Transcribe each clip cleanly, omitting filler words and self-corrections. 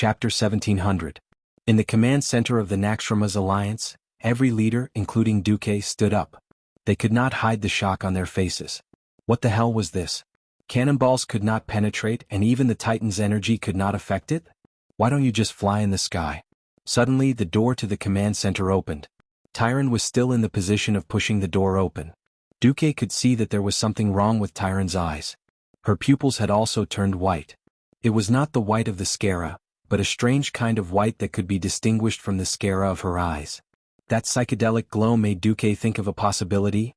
Chapter 1700. In the command center of the Naxxrama's alliance, every leader, including Duque, stood up. They could not hide the shock on their faces. What the hell was this? Cannonballs could not penetrate and even the Titan's energy could not affect it? Why don't you just fly in the sky? Suddenly the door to the command center opened. Tyron was still in the position of pushing the door open. Duque could see that there was something wrong with Tyron's eyes. Her pupils had also turned white. It was not the white of the scara, but a strange kind of white that could be distinguished from the scara of her eyes. That psychedelic glow made Duque think of a possibility.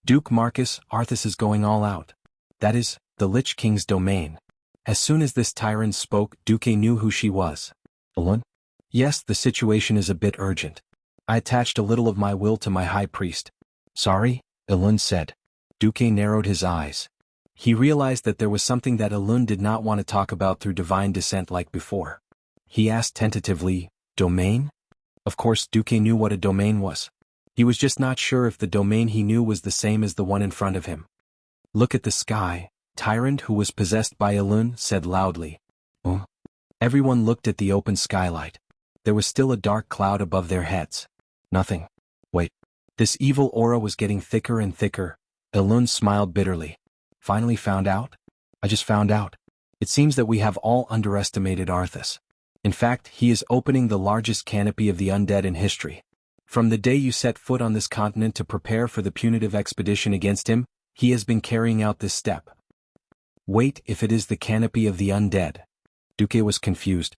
Duke Marcus, Arthas is going all out. That is, the Lich King's domain. As soon as this Tyron spoke, Duque knew who she was. Elun? Yes, the situation is a bit urgent. I attached a little of my will to my high priest. Sorry? Elun said. Duque narrowed his eyes. He realized that there was something that Elun did not want to talk about through divine descent like before. He asked tentatively, domain? Of course Duque knew what a domain was. He was just not sure if the domain he knew was the same as the one in front of him. Look at the sky, Tyrant, who was possessed by Elun, said loudly. Oh. Everyone looked at the open skylight. There was still a dark cloud above their heads. Nothing. Wait. This evil aura was getting thicker and thicker. Elun smiled bitterly. Finally found out? I just found out. It seems that we have all underestimated Arthas. In fact, he is opening the largest canopy of the undead in history. From the day you set foot on this continent to prepare for the punitive expedition against him, he has been carrying out this step. Wait, if it is the canopy of the undead. Duque was confused.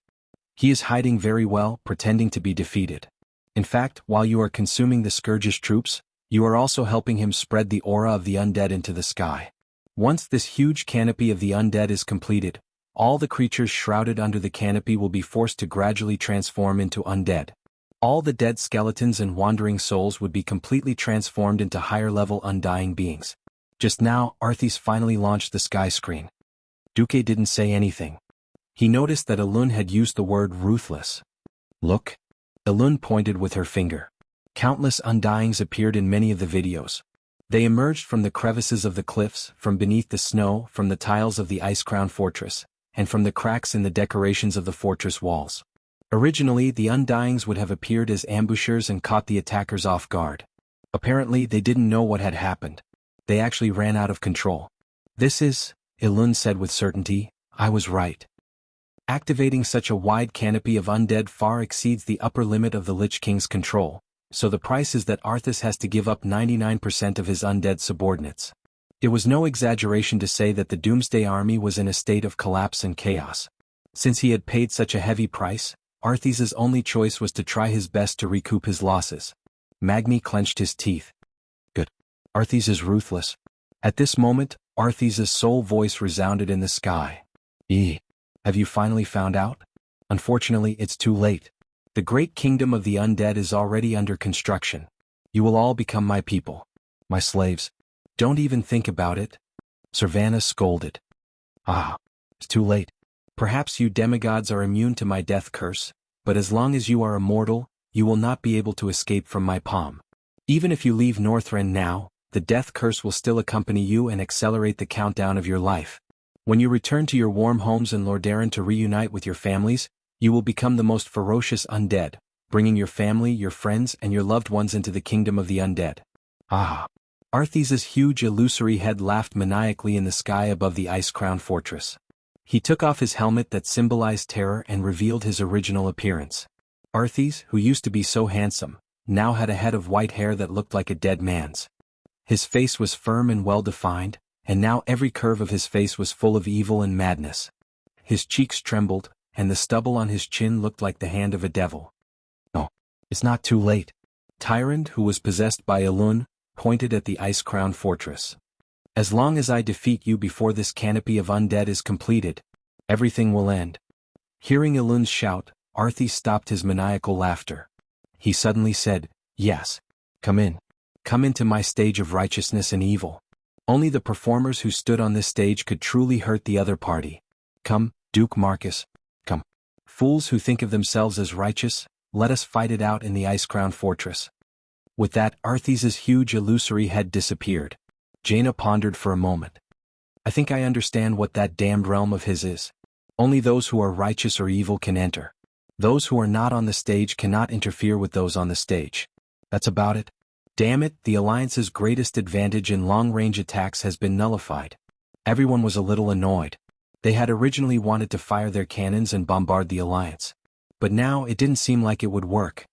He is hiding very well, pretending to be defeated. In fact, while you are consuming the Scourge's troops, you are also helping him spread the aura of the undead into the sky. Once this huge canopy of the undead is completed, all the creatures shrouded under the canopy will be forced to gradually transform into undead. All the dead skeletons and wandering souls would be completely transformed into higher-level undying beings. Just now, Arthas finally launched the sky screen. Duque didn't say anything. He noticed that Elun had used the word ruthless. Look. Elun pointed with her finger. Countless undyings appeared in many of the videos. They emerged from the crevices of the cliffs, from beneath the snow, from the tiles of the ice-crowned fortress, and from the cracks in the decorations of the fortress walls. Originally, the undyings would have appeared as ambushers and caught the attackers off guard. Apparently, they didn't know what had happened. They actually ran out of control. This is, Elun said with certainty, I was right. Activating such a wide canopy of undead far exceeds the upper limit of the Lich King's control, so the price is that Arthas has to give up 99% of his undead subordinates. It was no exaggeration to say that the Doomsday Army was in a state of collapse and chaos. Since he had paid such a heavy price, Arthas's only choice was to try his best to recoup his losses. Magni clenched his teeth. Good. Arthas is ruthless. At this moment, Arthas's sole voice resounded in the sky. Have you finally found out? Unfortunately, it's too late. The great kingdom of the undead is already under construction. You will all become my people. My slaves. Don't even think about it. Servana scolded. It's too late. Perhaps you demigods are immune to my death curse, but as long as you are immortal, you will not be able to escape from my palm. Even if you leave Northrend now, the death curse will still accompany you and accelerate the countdown of your life. When you return to your warm homes in Lordaeron to reunite with your families, you will become the most ferocious undead, bringing your family, your friends, and your loved ones into the kingdom of the undead. Arthas's huge illusory head laughed maniacally in the sky above the ice-crowned fortress. He took off his helmet that symbolized terror and revealed his original appearance. Arthas, who used to be so handsome, now had a head of white hair that looked like a dead man's. His face was firm and well-defined, and now every curve of his face was full of evil and madness. His cheeks trembled, and the stubble on his chin looked like the hand of a devil. No, it's not too late. Tyrant, who was possessed by Elun, pointed at the ice-crowned fortress. As long as I defeat you before this canopy of undead is completed, everything will end. Hearing Elun's shout, Arthas stopped his maniacal laughter. He suddenly said, Yes. Come in. Come into my stage of righteousness and evil. Only the performers who stood on this stage could truly hurt the other party. Come, Duke Marcus. Come. Fools who think of themselves as righteous, let us fight it out in the ice-crowned fortress. With that, Arthas's huge illusory head disappeared. Jaina pondered for a moment. I think I understand what that damned realm of his is. Only those who are righteous or evil can enter. Those who are not on the stage cannot interfere with those on the stage. That's about it. Damn it, the Alliance's greatest advantage in long-range attacks has been nullified. Everyone was a little annoyed. They had originally wanted to fire their cannons and bombard the Alliance. But now it didn't seem like it would work.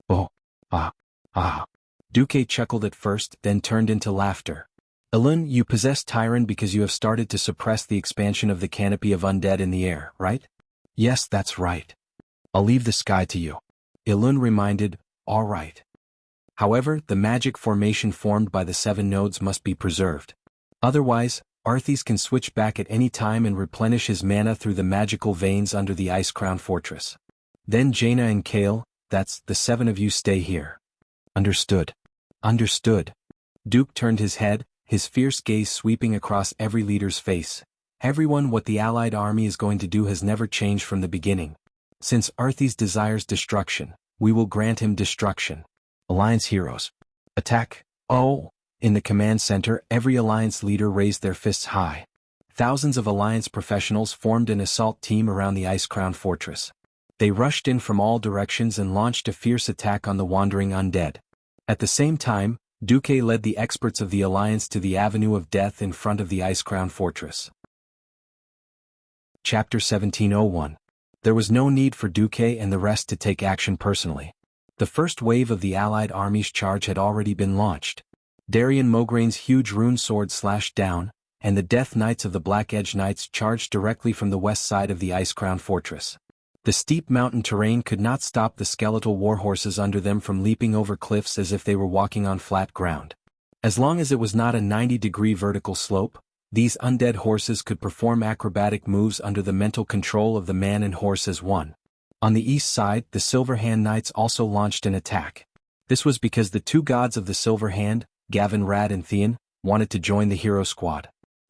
Oh, ah. Duque chuckled at first, then turned into laughter. Elun, you possess Tyron because you have started to suppress the expansion of the canopy of undead in the air, right? Yes, that's right. I'll leave the sky to you. Elun reminded, all right. However, the magic formation formed by the 7 nodes must be preserved. Otherwise, Arthas can switch back at any time and replenish his mana through the magical veins under the Ice Crown Fortress. Then Jaina and Kale, that's the 7 of you, stay here. Understood. Understood. Duke turned his head, his fierce gaze sweeping across every leader's face. Everyone, what the Allied army is going to do has never changed from the beginning. Since Arthas desires destruction, we will grant him destruction. Alliance heroes. Attack. Oh! In the command center, every Alliance leader raised their fists high. Thousands of Alliance professionals formed an assault team around the Ice Crown Fortress. They rushed in from all directions and launched a fierce attack on the wandering undead. At the same time, Duque led the experts of the Alliance to the Avenue of Death in front of the Ice Crown Fortress. Chapter 1701. There was no need for Duque and the rest to take action personally. The first wave of the Allied army's charge had already been launched. Darian Mograin's huge rune sword slashed down, and the Death Knights of the Black Edge Knights charged directly from the west side of the Ice Crown Fortress. The steep mountain terrain could not stop the skeletal warhorses under them from leaping over cliffs as if they were walking on flat ground. As long as it was not a 90-degree vertical slope, these undead horses could perform acrobatic moves under the mental control of the man and horse as one. On the east side, the Silver Hand Knights also launched an attack. This was because the 2 gods of the Silver Hand, Gavin Rad and Theon, wanted to join the hero squad.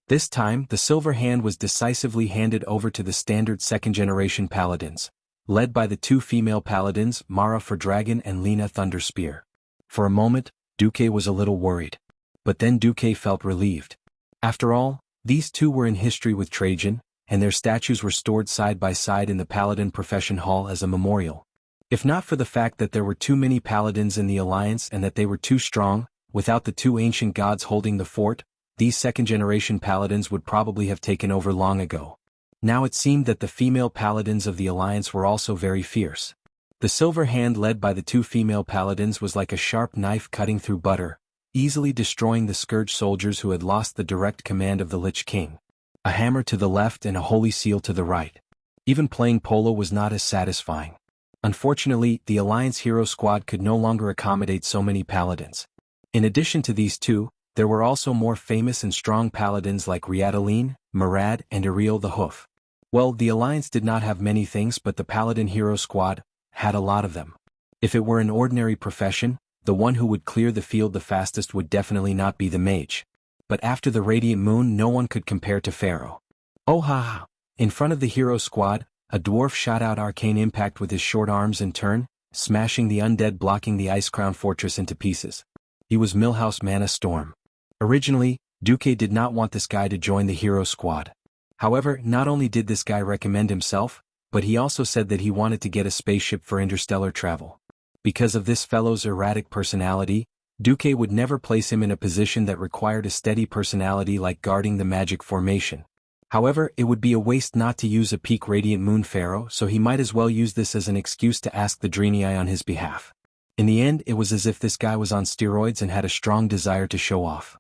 This time, the Silver Hand was decisively handed over to the standard 2nd-generation paladins, led by the 2 female paladins, Mara Fordragon and Lena Thunderspear. For a moment, Duque was a little worried. But then Duque felt relieved. After all, these 2 were in history with Trajan, and their statues were stored side by side in the Paladin Profession Hall as a memorial. If not for the fact that there were too many paladins in the Alliance and that they were too strong, without the 2 ancient gods holding the fort, these 2nd-generation paladins would probably have taken over long ago. Now it seemed that the female paladins of the Alliance were also very fierce. The Silver Hand led by the 2 female paladins was like a sharp knife cutting through butter, easily destroying the Scourge soldiers who had lost the direct command of the Lich King. A hammer to the left and a holy seal to the right. Even playing polo was not as satisfying. Unfortunately, the Alliance hero squad could no longer accommodate so many paladins. In addition to these 2, there were also more famous and strong paladins like Riadaline, Murad, and Ariel the Hoof. Well, the Alliance did not have many things, but the Paladin hero squad had a lot of them. If it were an ordinary profession, the one who would clear the field the fastest would definitely not be the mage. But after the Radiant Moon, no one could compare to Pharaoh. Oh ha ha! In front of the hero squad, a dwarf shot out arcane impact with his short arms in turn, smashing the undead blocking the Ice Crown Fortress into pieces. He was Millhouse Mana Storm. Originally, Duque did not want this guy to join the hero squad. However, not only did this guy recommend himself, but he also said that he wanted to get a spaceship for interstellar travel. Because of this fellow's erratic personality, Duque would never place him in a position that required a steady personality like guarding the magic formation. However, it would be a waste not to use a peak Radiant Moon Pharaoh, so he might as well use this as an excuse to ask the Draenei on his behalf. In the end, it was as if this guy was on steroids and had a strong desire to show off.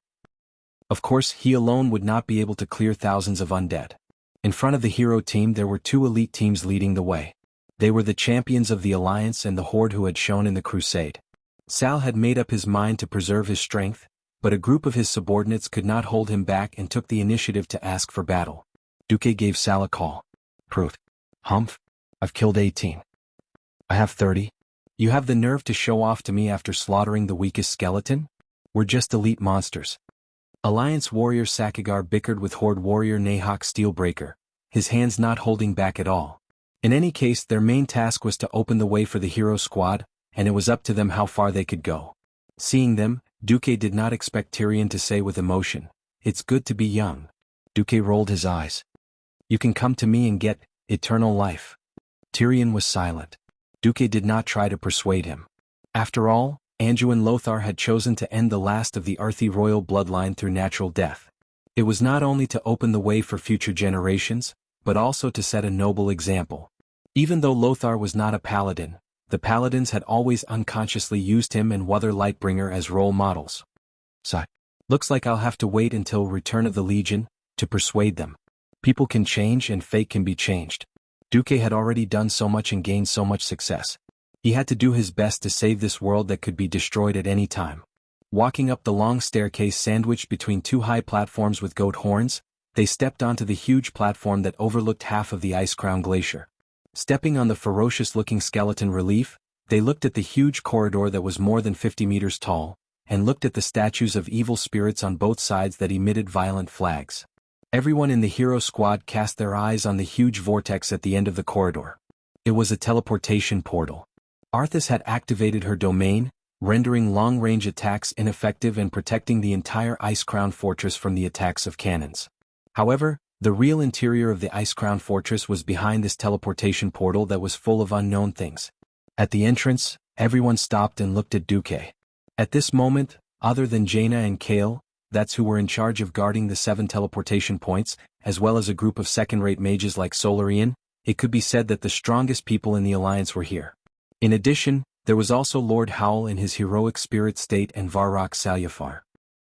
Of course, he alone would not be able to clear thousands of undead. In front of the hero team there were 2 elite teams leading the way. They were the champions of the Alliance and the Horde who had shown in the Crusade. Sal had made up his mind to preserve his strength, but a group of his subordinates could not hold him back and took the initiative to ask for battle. Duque gave Sal a call. Proof. Humph. I've killed 18. I have 30. You have the nerve to show off to me after slaughtering the weakest skeleton? We're just elite monsters. Alliance warrior Sakagar bickered with Horde warrior Nahok Steelbreaker, his hands not holding back at all. In any case, their main task was to open the way for the hero squad, and it was up to them how far they could go. Seeing them, Duque did not expect Tyrion to say with emotion, "It's good to be young." Duque rolled his eyes. "You can come to me and get eternal life. Tyrion was silent. Duque did not try to persuade him. After all, Anduin Lothar had chosen to end the last of the Arthy royal bloodline through natural death. It was not only to open the way for future generations, but also to set a noble example. Even though Lothar was not a paladin, the paladins had always unconsciously used him and Wother Lightbringer as role models. So, looks like I'll have to wait until Return of the Legion to persuade them. People can change and fate can be changed. Duque had already done so much and gained so much success. He had to do his best to save this world that could be destroyed at any time. Walking up the long staircase sandwiched between two high platforms with goat horns, they stepped onto the huge platform that overlooked half of the Ice-Crown Glacier. Stepping on the ferocious-looking skeleton relief, they looked at the huge corridor that was more than 50 meters tall, and looked at the statues of evil spirits on both sides that emitted violent flags. Everyone in the hero squad cast their eyes on the huge vortex at the end of the corridor. It was a teleportation portal. Arthas had activated her domain, rendering long-range attacks ineffective and protecting the entire Ice-Crown Fortress from the attacks of cannons. However, the real interior of the Ice-Crown Fortress was behind this teleportation portal that was full of unknown things. At the entrance, everyone stopped and looked at Duque. At this moment, other than Jaina and Kale, that's who were in charge of guarding the 7 teleportation points, as well as a group of second-rate mages like Solarian, it could be said that the strongest people in the Alliance were here. In addition, there was also Lord Howl in his heroic spirit state and Varrock Salyafar.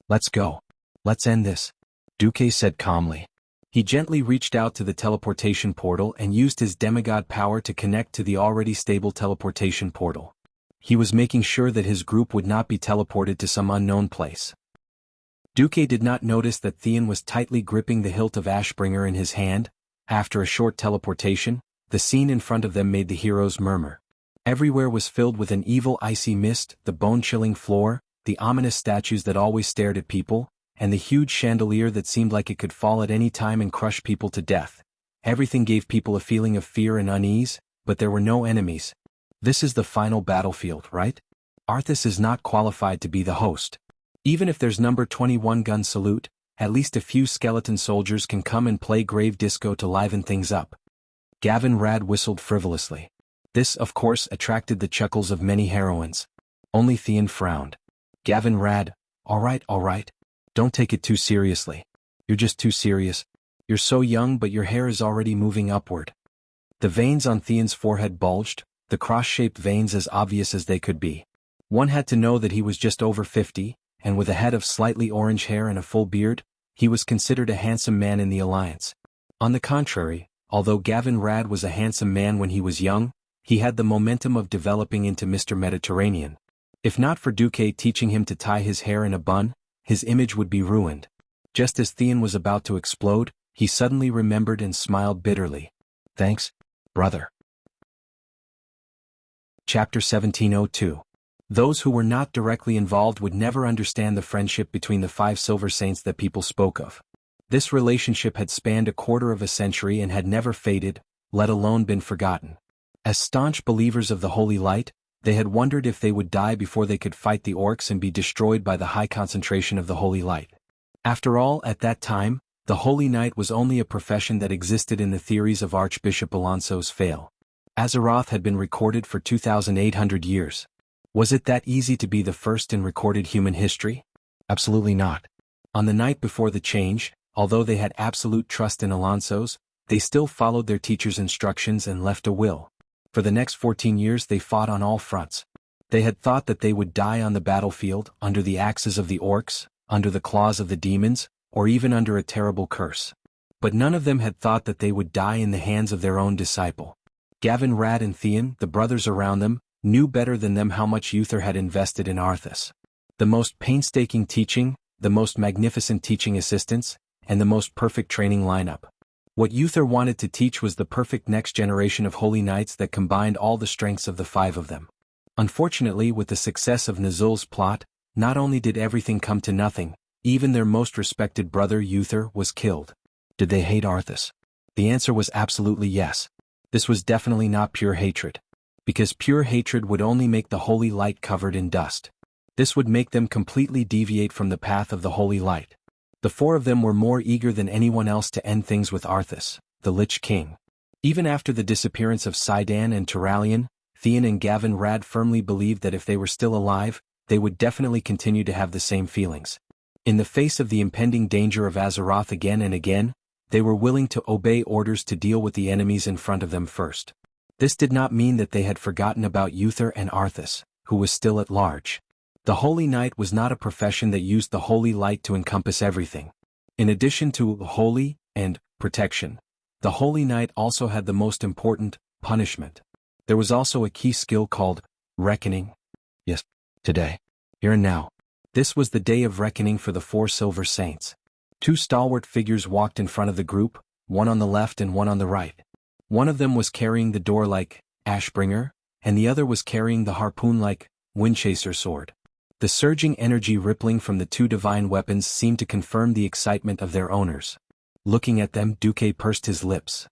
"Let's go. Let's end this," Duque said calmly. He gently reached out to the teleportation portal and used his demigod power to connect to the already stable teleportation portal. He was making sure that his group would not be teleported to some unknown place. Duque did not notice that Theon was tightly gripping the hilt of Ashbringer in his hand. After a short teleportation, the scene in front of them made the heroes murmur. Everywhere was filled with an evil icy mist, the bone-chilling floor, the ominous statues that always stared at people, and the huge chandelier that seemed like it could fall at any time and crush people to death. Everything gave people a feeling of fear and unease, but there were no enemies. This is the final battlefield, right? Arthas is not qualified to be the host. Even if there's number 21 gun salute, at least a few skeleton soldiers can come and play grave disco to liven things up. Gavin Rad whistled frivolously. This, of course, attracted the chuckles of many heroines. Only Theon frowned. Gavin Rad, all right. Don't take it too seriously. You're just too serious. You're so young but your hair is already moving upward. The veins on Theon's forehead bulged, the cross-shaped veins as obvious as they could be. One had to know that he was just over 50, and with a head of slightly orange hair and a full beard, he was considered a handsome man in the Alliance. On the contrary, although Gavin Rad was a handsome man when he was young, he had the momentum of developing into Mr. Mediterranean. If not for Duque teaching him to tie his hair in a bun, his image would be ruined. Just as Theon was about to explode, he suddenly remembered and smiled bitterly. "Thanks, brother." Chapter 1702. Those who were not directly involved would never understand the friendship between the 5 Silver Saints that people spoke of. This relationship had spanned a quarter of a century and had never faded, let alone been forgotten. As staunch believers of the Holy Light, they had wondered if they would die before they could fight the orcs and be destroyed by the high concentration of the Holy Light. After all, at that time, the Holy Knight was only a profession that existed in the theories of Archbishop Alonso's Fale. Azeroth had been recorded for 2,800 years. Was it that easy to be the first in recorded human history? Absolutely not. On the night before the change, although they had absolute trust in Alonso's, they still followed their teacher's instructions and left a will. For the next 14 years they fought on all fronts. They had thought that they would die on the battlefield, under the axes of the orcs, under the claws of the demons, or even under a terrible curse. But none of them had thought that they would die in the hands of their own disciple. Gavin Rad and Theon, the brothers around them, knew better than them how much Uther had invested in Arthas. The most painstaking teaching, the most magnificent teaching assistants, and the most perfect training lineup. What Uther wanted to teach was the perfect next generation of holy knights that combined all the strengths of the 5 of them. Unfortunately, with the success of Nazul's plot, not only did everything come to nothing, even their most respected brother Uther was killed. Did they hate Arthas? The answer was absolutely yes. This was definitely not pure hatred. Because pure hatred would only make the Holy Light covered in dust. This would make them completely deviate from the path of the Holy Light. The 4 of them were more eager than anyone else to end things with Arthas, the Lich King. Even after the disappearance of Sidan and Turalian, Theon and Gavin Rad firmly believed that if they were still alive, they would definitely continue to have the same feelings. In the face of the impending danger of Azeroth again and again, they were willing to obey orders to deal with the enemies in front of them first. This did not mean that they had forgotten about Uther and Arthas, who was still at large. The Holy Knight was not a profession that used the holy light to encompass everything. In addition to holy and protection, the Holy Knight also had the most important punishment. There was also a key skill called reckoning. Yes, today, here and now. This was the day of reckoning for the 4 Silver Saints. 2 stalwart figures walked in front of the group, one on the left and one on the right. One of them was carrying the door-like Ashbringer, and the other was carrying the harpoon-like Windchaser sword. The surging energy rippling from the 2 divine weapons seemed to confirm the excitement of their owners. Looking at them, Duque pursed his lips.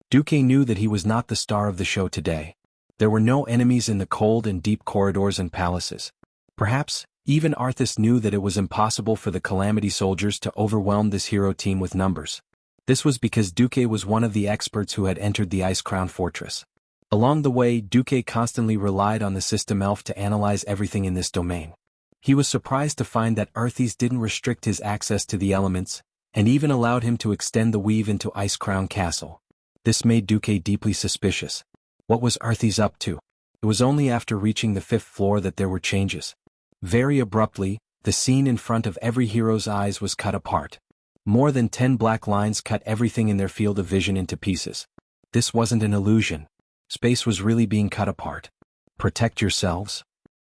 Duque knew that he was not the star of the show today. There were no enemies in the cold and deep corridors and palaces. Perhaps, even Arthas knew that it was impossible for the Calamity soldiers to overwhelm this hero team with numbers. This was because Duque was one of the experts who had entered the Ice Crown Fortress. Along the way, Duque constantly relied on the system elf to analyze everything in this domain. He was surprised to find that Arthas didn't restrict his access to the elements, and even allowed him to extend the weave into Ice Crown Castle. This made Duque deeply suspicious. What was Arthas up to? It was only after reaching the 5th floor that there were changes. Very abruptly, the scene in front of every hero's eyes was cut apart. More than 10 black lines cut everything in their field of vision into pieces. This wasn't an illusion. Space was really being cut apart. Protect yourselves,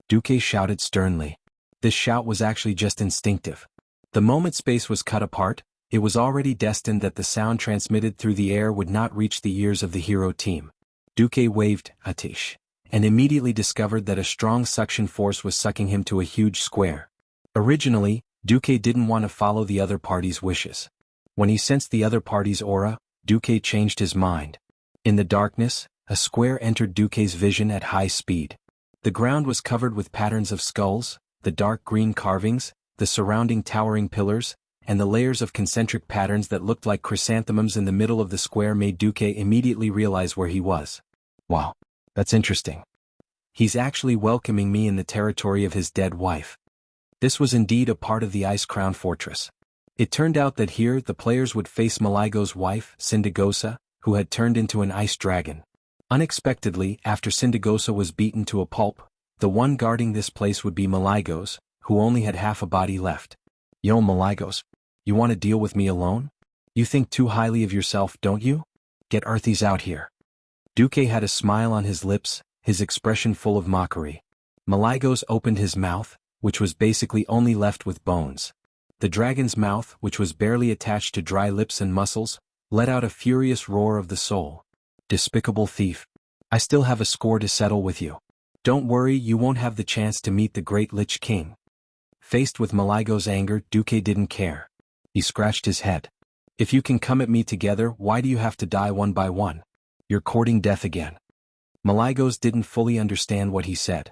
Duque shouted sternly. This shout was actually just instinctive. The moment space was cut apart, it was already destined that the sound transmitted through the air would not reach the ears of the hero team. Duque waved Atish, and immediately discovered that a strong suction force was sucking him to a huge square. Originally, Duque didn't want to follow the other party's wishes. When he sensed the other party's aura, Duque changed his mind. In the darkness, a square entered Duque's vision at high speed. The ground was covered with patterns of skulls, the dark green carvings, the surrounding towering pillars, and the layers of concentric patterns that looked like chrysanthemums in the middle of the square made Duque immediately realize where he was. Wow, that's interesting. He's actually welcoming me in the territory of his dead wife. This was indeed a part of the Ice Crown Fortress. It turned out that here the players would face Maligo's wife, Syndagosa, who had turned into an ice dragon. Unexpectedly, after Syndagosa was beaten to a pulp, the one guarding this place would be Maligos, who only had half a body left. Yo, Maligos, you want to deal with me alone? You think too highly of yourself, don't you? Get Arthas out here. Duque had a smile on his lips, his expression full of mockery. Maligos opened his mouth, which was basically only left with bones. The dragon's mouth, which was barely attached to dry lips and muscles, let out a furious roar of the soul. Despicable thief. I still have a score to settle with you. Don't worry, you won't have the chance to meet the great Lich King. Faced with Maligo's anger, Duque didn't care. He scratched his head. If you can come at me together, why do you have to die one by one? You're courting death again. Maligos didn't fully understand what he said.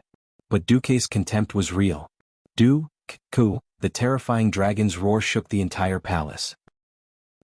But Duque's contempt was real. Du-ku, the terrifying dragon's roar shook the entire palace.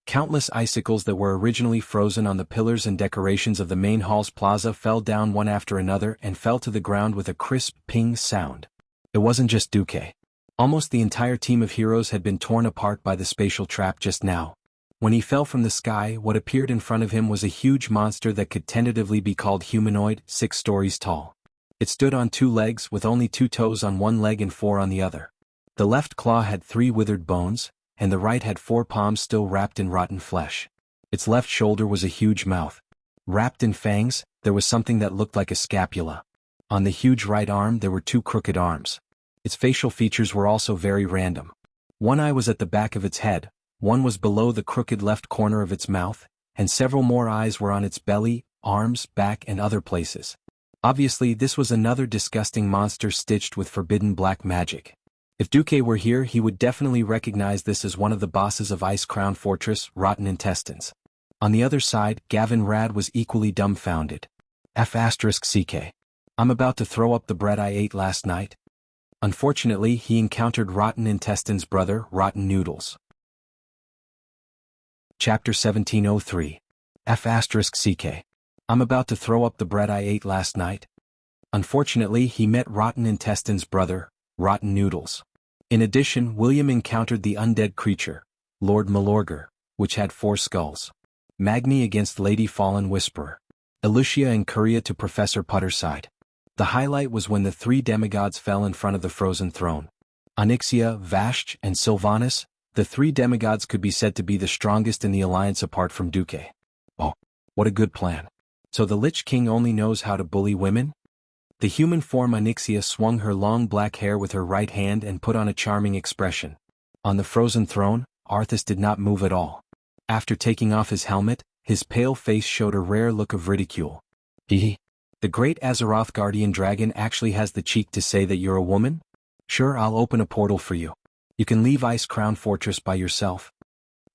Countless icicles that were originally frozen on the pillars and decorations of the main hall's plaza fell down one after another and fell to the ground with a crisp ping sound. It wasn't just Duque. Almost the entire team of heroes had been torn apart by the spatial trap just now. When he fell from the sky, what appeared in front of him was a huge monster that could tentatively be called humanoid, 6 stories tall. It stood on 2 legs with only 2 toes on one leg and 4 on the other. The left claw had 3 withered bones, and the right had 4 palms still wrapped in rotten flesh. Its left shoulder was a huge mouth. Wrapped in fangs, there was something that looked like a scapula. On the huge right arm there were 2 crooked arms. Its facial features were also very random. One eye was at the back of its head, one was below the crooked left corner of its mouth, and several more eyes were on its belly, arms, back and other places. Obviously this was another disgusting monster stitched with forbidden black magic. If Duque were here he would definitely recognize this as one of the bosses of Ice Crown Fortress, Rotten Intestines. On the other side, Gavin Rad was equally dumbfounded. F***CK. I'm about to throw up the bread I ate last night. Unfortunately he encountered Rotten Intestines' brother, Rotten Noodles. Chapter 1703. F***ck. I'm about to throw up the bread I ate last night. Unfortunately, he met Rotten Intestine's brother, Rotten Noodles. In addition, William encountered the undead creature, Lord Malorger, which had 4 skulls. Magni against Lady Fallen Whisperer. Elucia and Curia to Professor Putter's side. The highlight was when the 3 demigods fell in front of the frozen throne. Onyxia, Vashch, and Sylvanas, the 3 demigods could be said to be the strongest in the alliance apart from Duque. Oh, what a good plan. So the Lich King only knows how to bully women? The human form Onyxia swung her long black hair with her right hand and put on a charming expression. On the frozen throne, Arthas did not move at all. After taking off his helmet, his pale face showed a rare look of ridicule. The great Azeroth guardian dragon actually has the cheek to say that you're a woman? Sure, I'll open a portal for you. You can leave Ice Crown Fortress by yourself.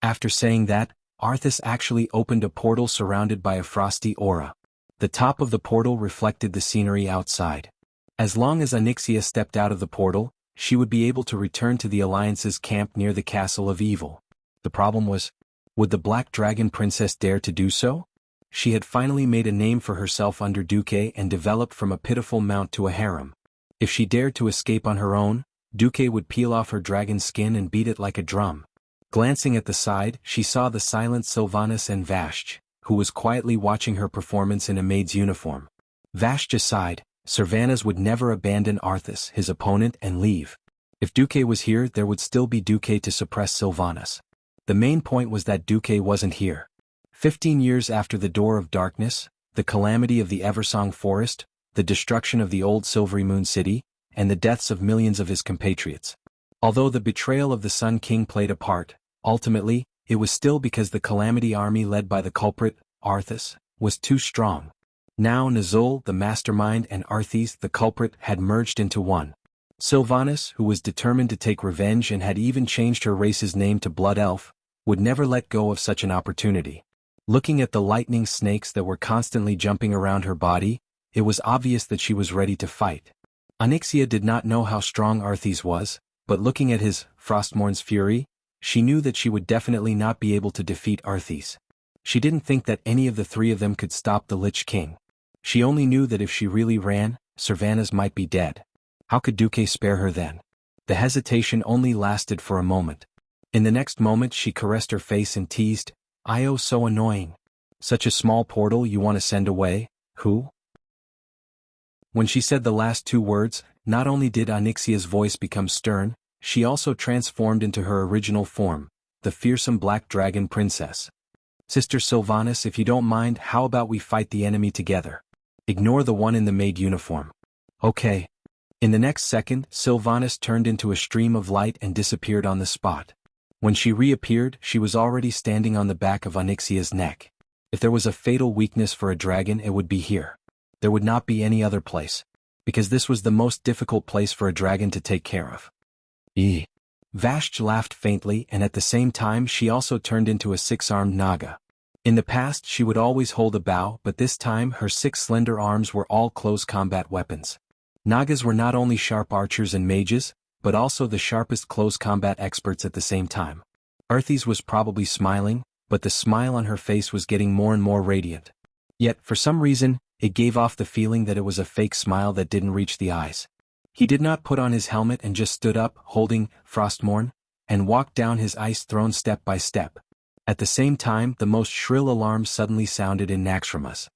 After saying that, Arthas actually opened a portal surrounded by a frosty aura. The top of the portal reflected the scenery outside. As long as Onyxia stepped out of the portal, she would be able to return to the Alliance's camp near the Castle of Evil. The problem was, would the Black Dragon Princess dare to do so? She had finally made a name for herself under Duque and developed from a pitiful mount to a harem. If she dared to escape on her own, Duque would peel off her dragon skin and beat it like a drum. Glancing at the side, she saw the silent Sylvanas and Vashch, who was quietly watching her performance in a maid's uniform. Vashch aside, Sylvanas would never abandon Arthas, his opponent, and leave. If Duque was here, there would still be Duque to suppress Sylvanas. The main point was that Duque wasn't here. 15 years after the Door of Darkness, the calamity of the Eversong Forest, the destruction of the old Silvery Moon City, and the deaths of millions of his compatriots. Although the betrayal of the Sun King played a part, ultimately, it was still because the Calamity army led by the culprit, Arthas, was too strong. Now Nazul, the mastermind, and Arthas, the culprit, had merged into one. Sylvanas, who was determined to take revenge and had even changed her race's name to Blood Elf, would never let go of such an opportunity. Looking at the lightning snakes that were constantly jumping around her body, it was obvious that she was ready to fight. Onyxia did not know how strong Arthas was, but looking at his Frostmourn's fury, she knew that she would definitely not be able to defeat Arthas. She didn't think that any of the 3 of them could stop the Lich King. She only knew that if she really ran, Sylvanas might be dead. How could Duque spare her then? The hesitation only lasted for a moment. In the next moment she caressed her face and teased, "Io, so annoying. Such a small portal you want to send away, who?" When she said the last 2 words, not only did Onyxia's voice become stern, she also transformed into her original form, the fearsome Black Dragon Princess. "Sister Sylvanas, if you don't mind, how about we fight the enemy together? Ignore the one in the maid uniform." "Okay." In the next second, Sylvanas turned into a stream of light and disappeared on the spot. When she reappeared, she was already standing on the back of Onyxia's neck. If there was a fatal weakness for a dragon, it would be here. There would not be any other place, because this was the most difficult place for a dragon to take care of. Vashch laughed faintly, and at the same time she also turned into a 6-armed Naga. In the past she would always hold a bow, but this time her 6 slender arms were all close combat weapons. Nagas were not only sharp archers and mages, but also the sharpest close combat experts at the same time. Arthas was probably smiling, but the smile on her face was getting more and more radiant. Yet, for some reason, it gave off the feeling that it was a fake smile that didn't reach the eyes. He did not put on his helmet and just stood up, holding Frostmourne, and walked down his ice throne step by step. At the same time, the most shrill alarm suddenly sounded in Naxxramas.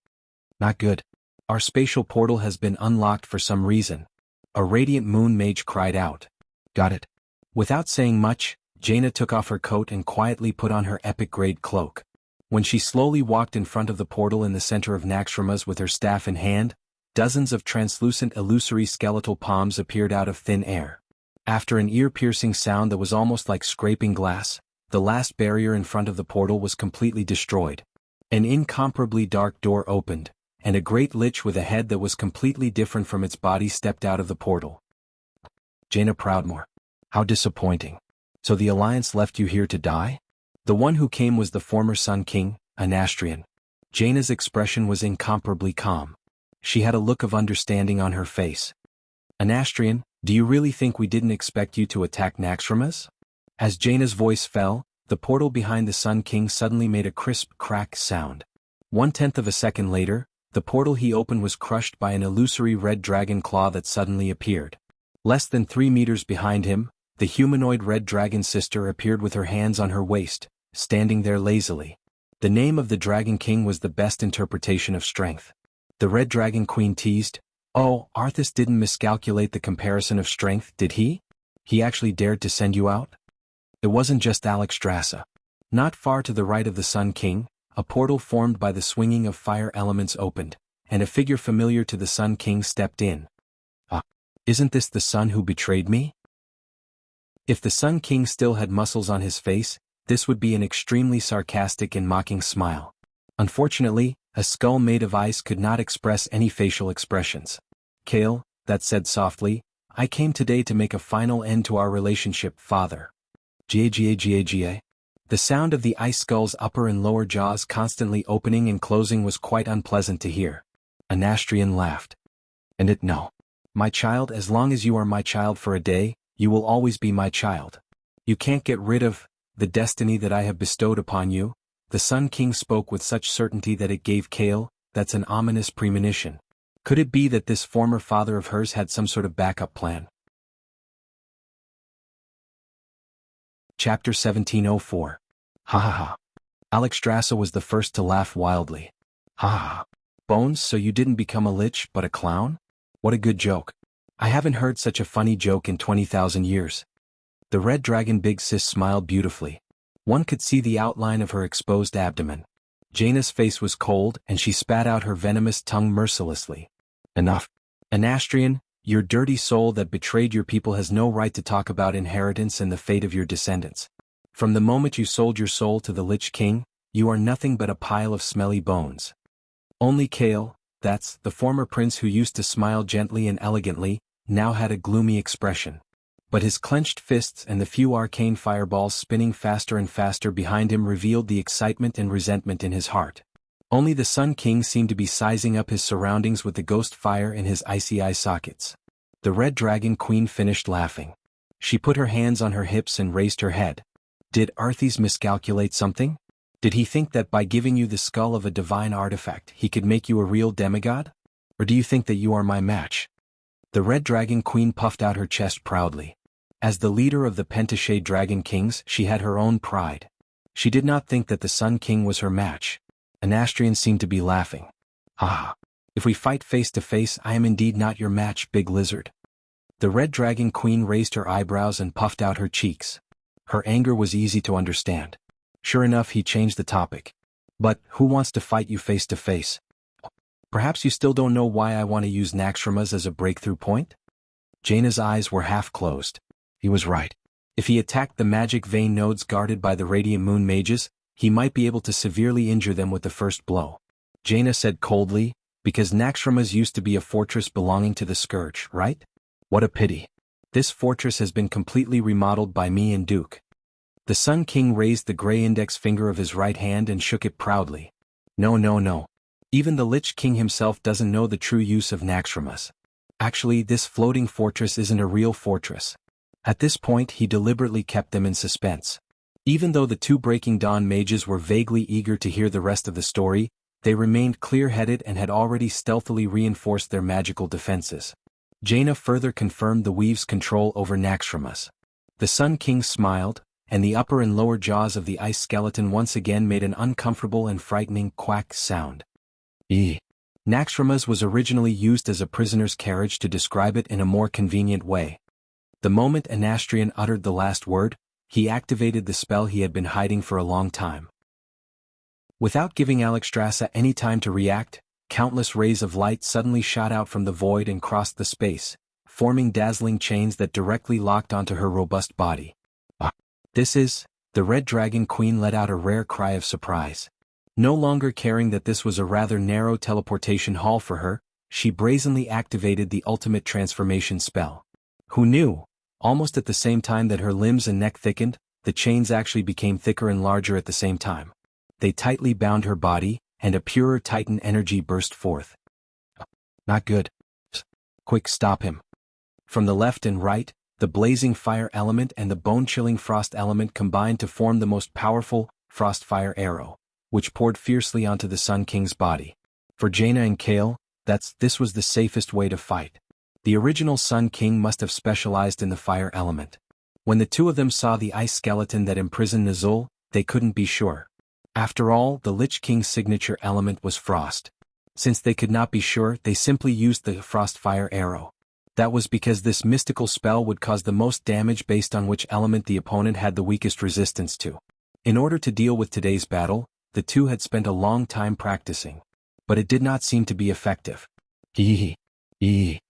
"Not good. Our spatial portal has been unlocked for some reason." A radiant moon mage cried out. "Got it." Without saying much, Jaina took off her coat and quietly put on her epic-grade cloak. When she slowly walked in front of the portal in the center of Naxxramas with her staff in hand, dozens of translucent illusory skeletal palms appeared out of thin air. After an ear-piercing sound that was almost like scraping glass, the last barrier in front of the portal was completely destroyed. An incomparably dark door opened, and a great lich with a head that was completely different from its body stepped out of the portal. "Jaina Proudmoore. How disappointing. So the Alliance left you here to die?" The one who came was the former Sun King, Anastrian. Jaina's expression was incomparably calm. She had a look of understanding on her face. "Anastrian, do you really think we didn't expect you to attack Naxxramas?" As Jaina's voice fell, the portal behind the Sun King suddenly made a crisp crack sound. 1/10 of a second later, the portal he opened was crushed by an illusory red dragon claw that suddenly appeared. Less than 3 meters behind him, the humanoid red dragon sister appeared with her hands on her waist, standing there lazily. The name of the Dragon King was the best interpretation of strength. The Red Dragon Queen teased, "Oh, Arthas didn't miscalculate the comparison of strength, did he? He actually dared to send you out?" It wasn't just Alexstrasza. Not far to the right of the Sun King, a portal formed by the swinging of fire elements opened, and a figure familiar to the Sun King stepped in. "Ah, isn't this the son who betrayed me?" If the Sun King still had muscles on his face, this would be an extremely sarcastic and mocking smile. Unfortunately, a skull made of ice could not express any facial expressions. "Kale," that said softly, "I came today to make a final end to our relationship, father." Ga. The sound of the ice skull's upper and lower jaws constantly opening and closing was quite unpleasant to hear. Anastrian laughed. "No. My child, as long as you are my child for a day, you will always be my child. You can't get rid of the destiny that I have bestowed upon you." The Sun King spoke with such certainty that it gave Kale, "That's an ominous premonition. Could it be that this former father of hers had some sort of backup plan?" Chapter 1704. Ha ha ha. Alexstrasza was the first to laugh wildly. Ha ha ha. "Bones, so you didn't become a lich but a clown? What a good joke. I haven't heard such a funny joke in 20,000 years. The red dragon Big Sis smiled beautifully. One could see the outline of her exposed abdomen. Jaina's face was cold and she spat out her venomous tongue mercilessly. "Enough. Anastrian, your dirty soul that betrayed your people has no right to talk about inheritance and the fate of your descendants. From the moment you sold your soul to the Lich King, you are nothing but a pile of smelly bones." Only Kale, that's the former prince who used to smile gently and elegantly, now had a gloomy expression. But his clenched fists and the few arcane fireballs spinning faster and faster behind him revealed the excitement and resentment in his heart. Only the Sun King seemed to be sizing up his surroundings with the ghost fire in his icy eye sockets. The Red Dragon Queen finished laughing. She put her hands on her hips and raised her head. "Did Arthas miscalculate something? Did he think that by giving you the skull of a divine artifact he could make you a real demigod? Or do you think that you are my match?" The Red Dragon Queen puffed out her chest proudly. As the leader of the Pentashade Dragon Kings, she had her own pride. She did not think that the Sun King was her match. Anastrian seemed to be laughing. "Ah, if we fight face to face, I am indeed not your match, big lizard." The Red Dragon Queen raised her eyebrows and puffed out her cheeks. Her anger was easy to understand. Sure enough, he changed the topic. "But who wants to fight you face to face? Perhaps you still don't know why I want to use Naxxramas as a breakthrough point?" Jaina's eyes were half closed. He was right. If he attacked the magic vein nodes guarded by the Radiant Moon mages, he might be able to severely injure them with the first blow. Jaina said coldly, "Because Naxxramas used to be a fortress belonging to the Scourge, right? What a pity. This fortress has been completely remodeled by me and Duke." The Sun King raised the gray index finger of his right hand and shook it proudly. No. Even the Lich King himself doesn't know the true use of Naxxramas. Actually, this floating fortress isn't a real fortress. At this point he deliberately kept them in suspense. Even though the two Breaking Dawn mages were vaguely eager to hear the rest of the story, they remained clear-headed and had already stealthily reinforced their magical defenses. Jaina further confirmed the Weave's control over Naxxramas. The Sun King smiled, and the upper and lower jaws of the ice skeleton once again made an uncomfortable and frightening quack sound. Naxxramas was originally used as a prisoner's carriage to describe it in a more convenient way. The moment Anastrian uttered the last word, he activated the spell he had been hiding for a long time. Without giving Alexstrasza any time to react, countless rays of light suddenly shot out from the void and crossed the space, forming dazzling chains that directly locked onto her robust body. This is, the Red Dragon Queen let out a rare cry of surprise. No longer caring that this was a rather narrow teleportation hall for her, she brazenly activated the ultimate transformation spell. Who knew? Almost at the same time that her limbs and neck thickened, the chains actually became thicker and larger at the same time. They tightly bound her body, and a purer Titan energy burst forth. "Not good. Quick, stop him." From the left and right, the blazing fire element and the bone-chilling frost element combined to form the most powerful frost-fire arrow. which poured fiercely onto the Sun King's body. For Jaina and Kale, this was the safest way to fight. The original Sun King must have specialized in the fire element. When the two of them saw the ice skeleton that imprisoned Nazul, they couldn't be sure. After all, the Lich King's signature element was frost. Since they could not be sure, they simply used the frost fire arrow. That was because this mystical spell would cause the most damage based on which element the opponent had the weakest resistance to. In order to deal with today's battle, the two had spent a long time practicing. But it did not seem to be effective. Hee hee.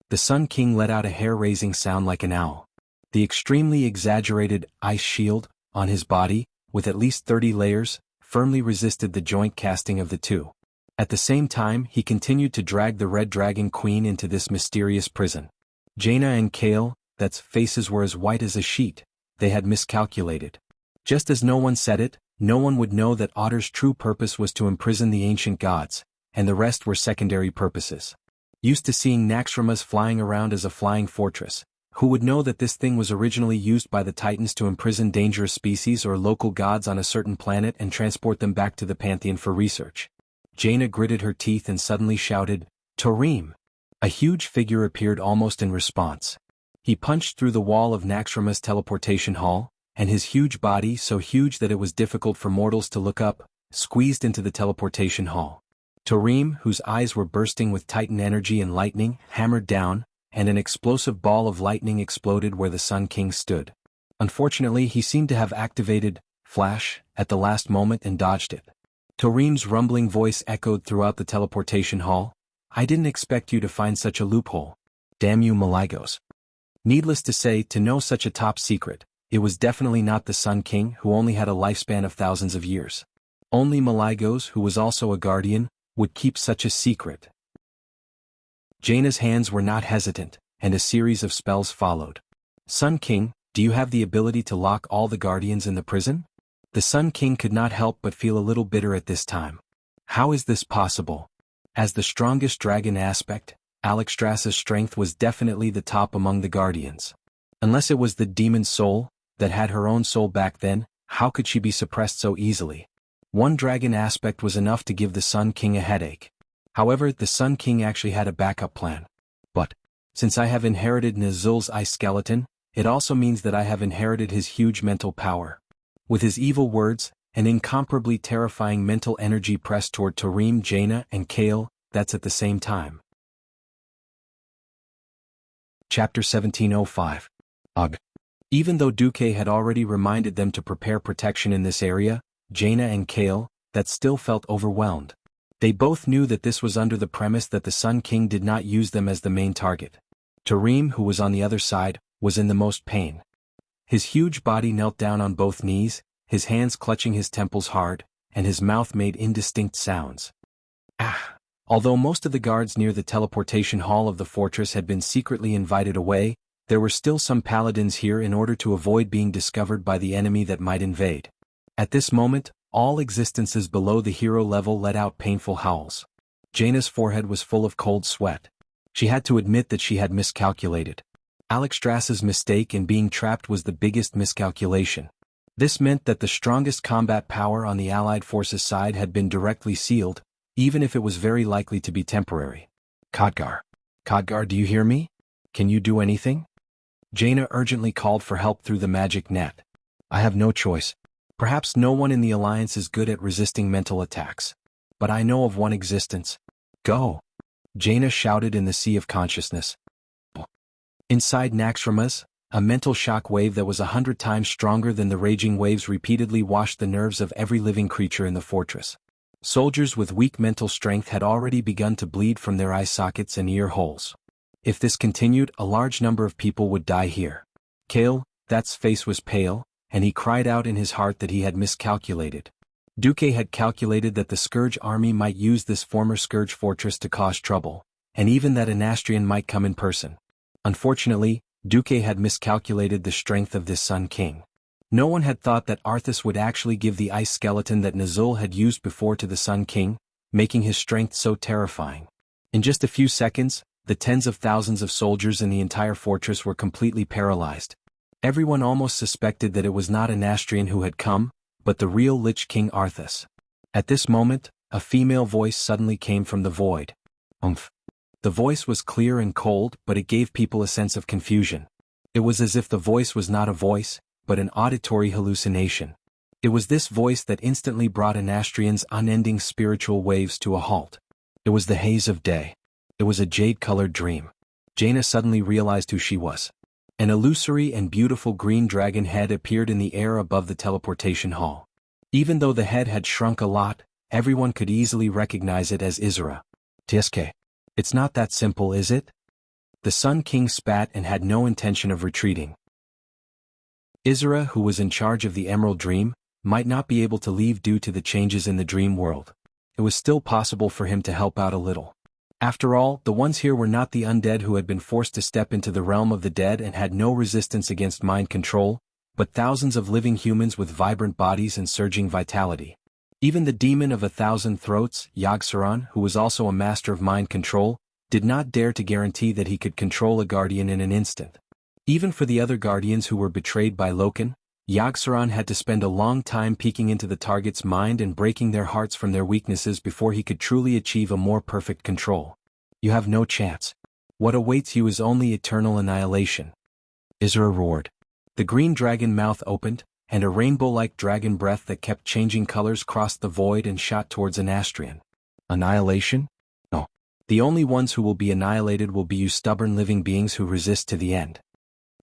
The Sun King let out a hair-raising sound like an owl. The extremely exaggerated ice shield on his body, with at least 30 layers, firmly resisted the joint casting of the two. At the same time, he continued to drag the Red Dragon Queen into this mysterious prison. Jaina and Kale, faces were as white as a sheet. They had miscalculated. Just as no one said it, no one would know that Otter's true purpose was to imprison the ancient gods, and the rest were secondary purposes. Used to seeing Naxxramas flying around as a flying fortress, who would know that this thing was originally used by the Titans to imprison dangerous species or local gods on a certain planet and transport them back to the Pantheon for research? Jaina gritted her teeth and suddenly shouted, "Tarim!" A huge figure appeared almost in response. He punched through the wall of Naxxramas' teleportation hall, and his huge body, so huge that it was difficult for mortals to look up, squeezed into the teleportation hall. Tarim, whose eyes were bursting with Titan energy and lightning, hammered down, and an explosive ball of lightning exploded where the Sun King stood. Unfortunately, he seemed to have activated Flash at the last moment and dodged it. Tarim's rumbling voice echoed throughout the teleportation hall. "I didn't expect you to find such a loophole. Damn you Malygos." Needless to say, to know such a top secret, it was definitely not the Sun King, who only had a lifespan of thousands of years. Only Malygos, who was also a guardian, would keep such a secret. Jaina's hands were not hesitant, and a series of spells followed. "Sun King, do you have the ability to lock all the guardians in the prison?" The Sun King could not help but feel a little bitter at this time. How is this possible? As the strongest dragon aspect, Alexstrasza's strength was definitely the top among the guardians. Unless it was the demon soul, that had her own soul back then, how could she be suppressed so easily? One dragon aspect was enough to give the Sun King a headache. However, the Sun King actually had a backup plan. But, since I have inherited Nazul's ice skeleton, it also means that I have inherited his huge mental power. With his evil words, an incomparably terrifying mental energy pressed toward Tarim, Jaina, and Kale, at the same time. Chapter 1705. Ugh. Even though Duque had already reminded them to prepare protection in this area, Jaina and Kale, still felt overwhelmed. They both knew that this was under the premise that the Sun King did not use them as the main target. Tarim, who was on the other side, was in the most pain. His huge body knelt down on both knees, his hands clutching his temples hard, and his mouth made indistinct sounds. Ah! Although most of the guards near the teleportation hall of the fortress had been secretly invited away, there were still some paladins here in order to avoid being discovered by the enemy that might invade. At this moment, all existences below the hero level let out painful howls. Jaina's forehead was full of cold sweat. She had to admit that she had miscalculated. Alexstrasza's mistake in being trapped was the biggest miscalculation. This meant that the strongest combat power on the Allied forces' side had been directly sealed, even if it was very likely to be temporary. Khadgar, do you hear me? Can you do anything?" Jaina urgently called for help through the magic net. "I have no choice. Perhaps no one in the Alliance is good at resisting mental attacks. But I know of one existence. Go!" Jaina shouted in the sea of consciousness. Inside Naxxramas, a mental shock wave that was 100 times stronger than the raging waves repeatedly washed the nerves of every living creature in the fortress. Soldiers with weak mental strength had already begun to bleed from their eye sockets and ear holes. If this continued, a large number of people would die here. Kale, face was pale, and he cried out in his heart that he had miscalculated. Duque had calculated that the Scourge army might use this former Scourge fortress to cause trouble, and even that an Astrian might come in person. Unfortunately, Duque had miscalculated the strength of this Sun King. No one had thought that Arthas would actually give the ice skeleton that Nazul had used before to the Sun King, making his strength so terrifying. In just a few seconds, the tens of thousands of soldiers in the entire fortress were completely paralyzed. Everyone almost suspected that it was not an Astrian who had come, but the real Lich King Arthas. At this moment, a female voice suddenly came from the void. Umph. The voice was clear and cold, but it gave people a sense of confusion. It was as if the voice was not a voice, but an auditory hallucination. It was this voice that instantly brought Anastrian's unending spiritual waves to a halt. It was the haze of day. It was a jade-colored dream. Jaina suddenly realized who she was. An illusory and beautiful green dragon head appeared in the air above the teleportation hall. Even though the head had shrunk a lot, everyone could easily recognize it as Isra. Tsk. It's not that simple, is it? The Sun King spat and had no intention of retreating. Isra, who was in charge of the Emerald Dream, might not be able to leave due to the changes in the dream world. It was still possible for him to help out a little. After all, the ones here were not the undead who had been forced to step into the realm of the dead and had no resistance against mind control, but thousands of living humans with vibrant bodies and surging vitality. Even the demon of 1,000 throats, Yogg-Saron, who was also a master of mind control, did not dare to guarantee that he could control a guardian in an instant. Even for the other guardians who were betrayed by Loken, Yogg-Saron had to spend a long time peeking into the target's mind and breaking their hearts from their weaknesses before he could truly achieve a more perfect control. You have no chance. What awaits you is only eternal annihilation. Isra roared. The green dragon mouth opened, and a rainbow-like dragon breath that kept changing colors crossed the void and shot towards Anastrian. Annihilation? No. The only ones who will be annihilated will be you stubborn living beings who resist to the end.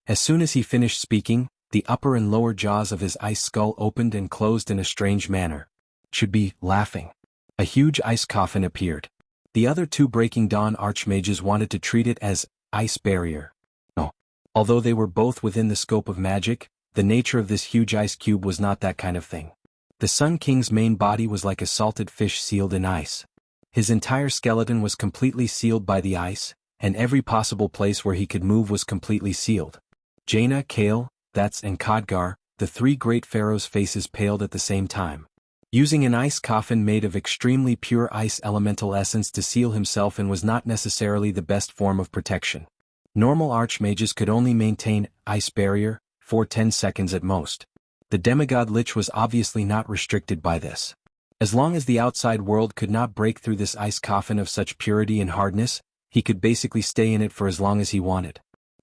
As soon as he finished speaking, the upper and lower jaws of his ice skull opened and closed in a strange manner. Should be laughing. A huge ice coffin appeared. The other two Breaking Dawn archmages wanted to treat it as ice barrier. No. Although they were both within the scope of magic, the nature of this huge ice cube was not that kind of thing. The Sun King's main body was like a salted fish sealed in ice. His entire skeleton was completely sealed by the ice, and every possible place where he could move was completely sealed. Jaina, Kale, Thats and Khadgar, the three great pharaohs' faces paled at the same time. Using an ice coffin made of extremely pure ice elemental essence to seal himself in was not necessarily the best form of protection. Normal archmages could only maintain ice barrier for 10 seconds at most. The demigod Lich was obviously not restricted by this. As long as the outside world could not break through this ice coffin of such purity and hardness, he could basically stay in it for as long as he wanted.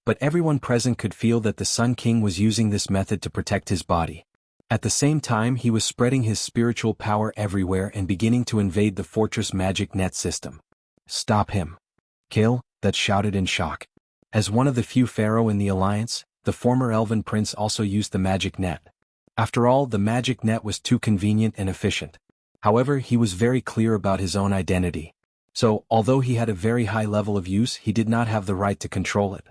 But everyone present could feel that the Sun King was using this method to protect his body. At the same time, he was spreading his spiritual power everywhere and beginning to invade the fortress magic net system. Stop him. Kale, that shouted in shock. As one of the few pharaoh in the alliance, the former elven prince also used the magic net. After all, the magic net was too convenient and efficient. However, he was very clear about his own identity. So, although he had a very high level of use, he did not have the right to control it.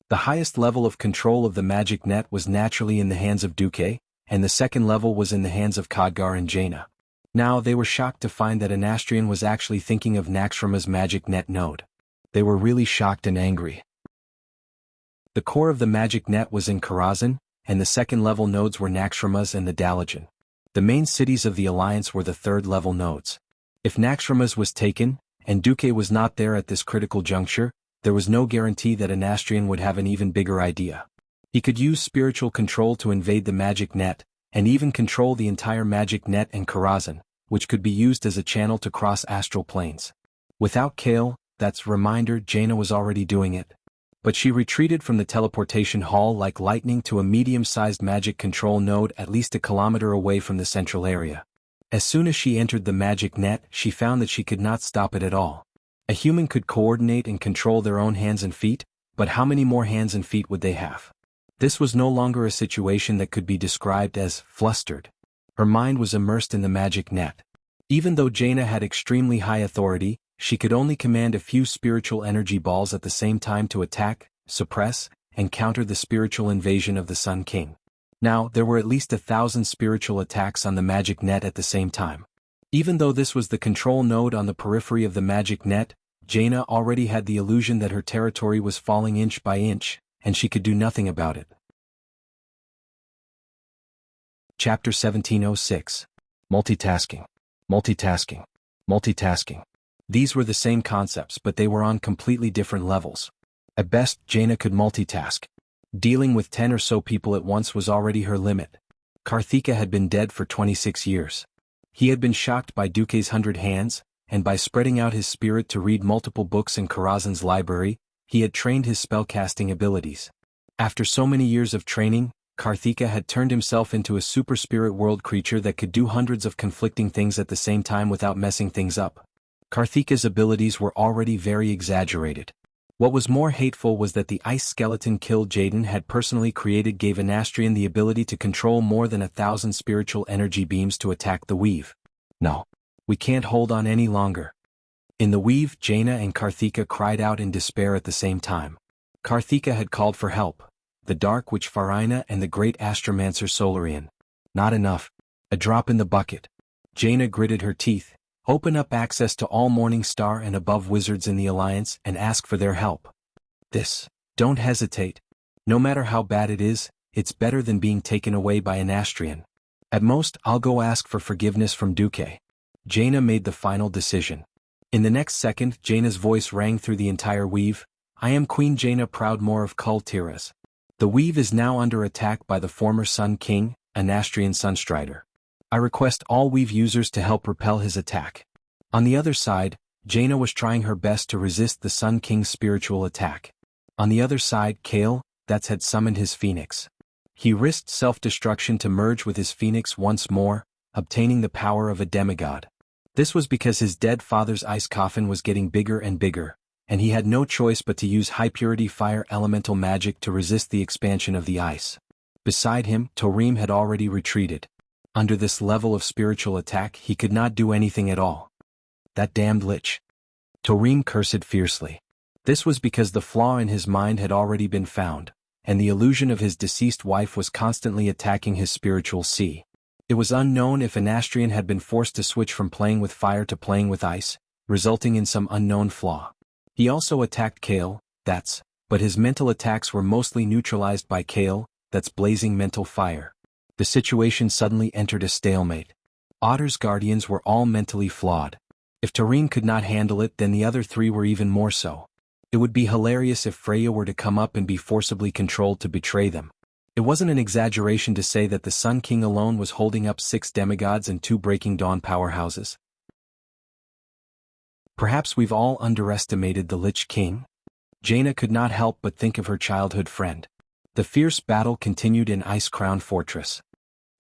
The highest level of control of the magic net was naturally in the hands of Duque, and the second level was in the hands of Khadgar and Jaina. Now they were shocked to find that Anastrian was actually thinking of Naxxrama's magic net node. They were really shocked and angry. The core of the magic net was in Karazhan, and the second-level nodes were Naxxrama's and the Dalajan. The main cities of the Alliance were the third-level nodes. If Naxxrama's was taken, and Duque was not there at this critical juncture, there was no guarantee that Anastrian would have an even bigger idea. He could use spiritual control to invade the magic net, and even control the entire magic net and Karazhan, which could be used as a channel to cross astral planes. Without Kale, that's reminder, Jaina was already doing it. But she retreated from the teleportation hall like lightning to a medium-sized magic control node at least a kilometer away from the central area. As soon as she entered the magic net, she found that she could not stop it at all. A human could coordinate and control their own hands and feet, but how many more hands and feet would they have? This was no longer a situation that could be described as flustered. Her mind was immersed in the magic net. Even though Jaina had extremely high authority, she could only command a few spiritual energy balls at the same time to attack, suppress, and counter the spiritual invasion of the Sun King. Now, there were at least 1,000 spiritual attacks on the magic net at the same time. Even though this was the control node on the periphery of the magic net, Jaina already had the illusion that her territory was falling inch by inch, and she could do nothing about it. Chapter 1706. Multitasking. Multitasking. Multitasking. These were the same concepts, but they were on completely different levels. At best, Jaina could multitask. Dealing with 10 or so people at once was already her limit. Karthika had been dead for 26 years. He had been shocked by Duque's 100 hands, and by spreading out his spirit to read multiple books in Karazhan's library, he had trained his spellcasting abilities. After so many years of training, Karthika had turned himself into a super spirit world creature that could do hundreds of conflicting things at the same time without messing things up. Karthika's abilities were already very exaggerated. What was more hateful was that the ice skeleton kill Jaden had personally created gave Anastrian the ability to control more than 1,000 spiritual energy beams to attack the weave. No. We can't hold on any longer. In the weave, Jaina and Karthika cried out in despair at the same time. Karthika had called for help. The Dark Witch Farina and the Great Astromancer Solarian. Not enough. A drop in the bucket. Jaina gritted her teeth. Open up access to all Morning Star and above wizards in the Alliance and ask for their help. Don't hesitate. No matter how bad it is, it's better than being taken away by an Astrian. At most, I'll go ask for forgiveness from Duque. Jaina made the final decision. In the next second, Jaina's voice rang through the entire weave. I am Queen Jaina Proudmoore of Kul Tiras. The weave is now under attack by the former Sun King, an Astrian Sunstrider. I request all weave users to help repel his attack. On the other side, Jaina was trying her best to resist the Sun King's spiritual attack. On the other side, Kale, had summoned his phoenix. He risked self-destruction to merge with his phoenix once more, obtaining the power of a demigod. This was because his dead father's ice coffin was getting bigger and bigger, and he had no choice but to use high-purity fire elemental magic to resist the expansion of the ice. Beside him, Torim had already retreated. Under this level of spiritual attack, he could not do anything at all. That damned lich. Torim cursed fiercely. This was because the flaw in his mind had already been found, and the illusion of his deceased wife was constantly attacking his spiritual sea. It was unknown if an Astrian had been forced to switch from playing with fire to playing with ice, resulting in some unknown flaw. He also attacked Kale, but his mental attacks were mostly neutralized by Kale, blazing mental fire. The situation suddenly entered a stalemate. Otter's guardians were all mentally flawed. If Tarim could not handle it, then the other three were even more so. It would be hilarious if Freya were to come up and be forcibly controlled to betray them. It wasn't an exaggeration to say that the Sun King alone was holding up 6 demigods and 2 Breaking Dawn powerhouses. Perhaps we've all underestimated the Lich King? Jaina could not help but think of her childhood friend. The fierce battle continued in Ice Crown Fortress.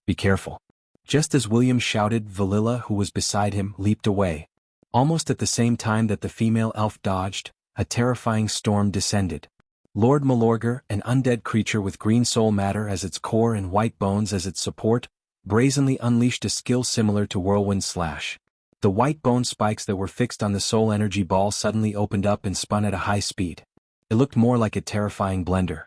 Be careful. Just as William shouted, Valilla, who was beside him, leaped away. Almost at the same time that the female elf dodged, a terrifying storm descended. Lord Malorgar, an undead creature with green soul matter as its core and white bones as its support, brazenly unleashed a skill similar to Whirlwind Slash. The white bone spikes that were fixed on the soul energy ball suddenly opened up and spun at a high speed. It looked more like a terrifying blender.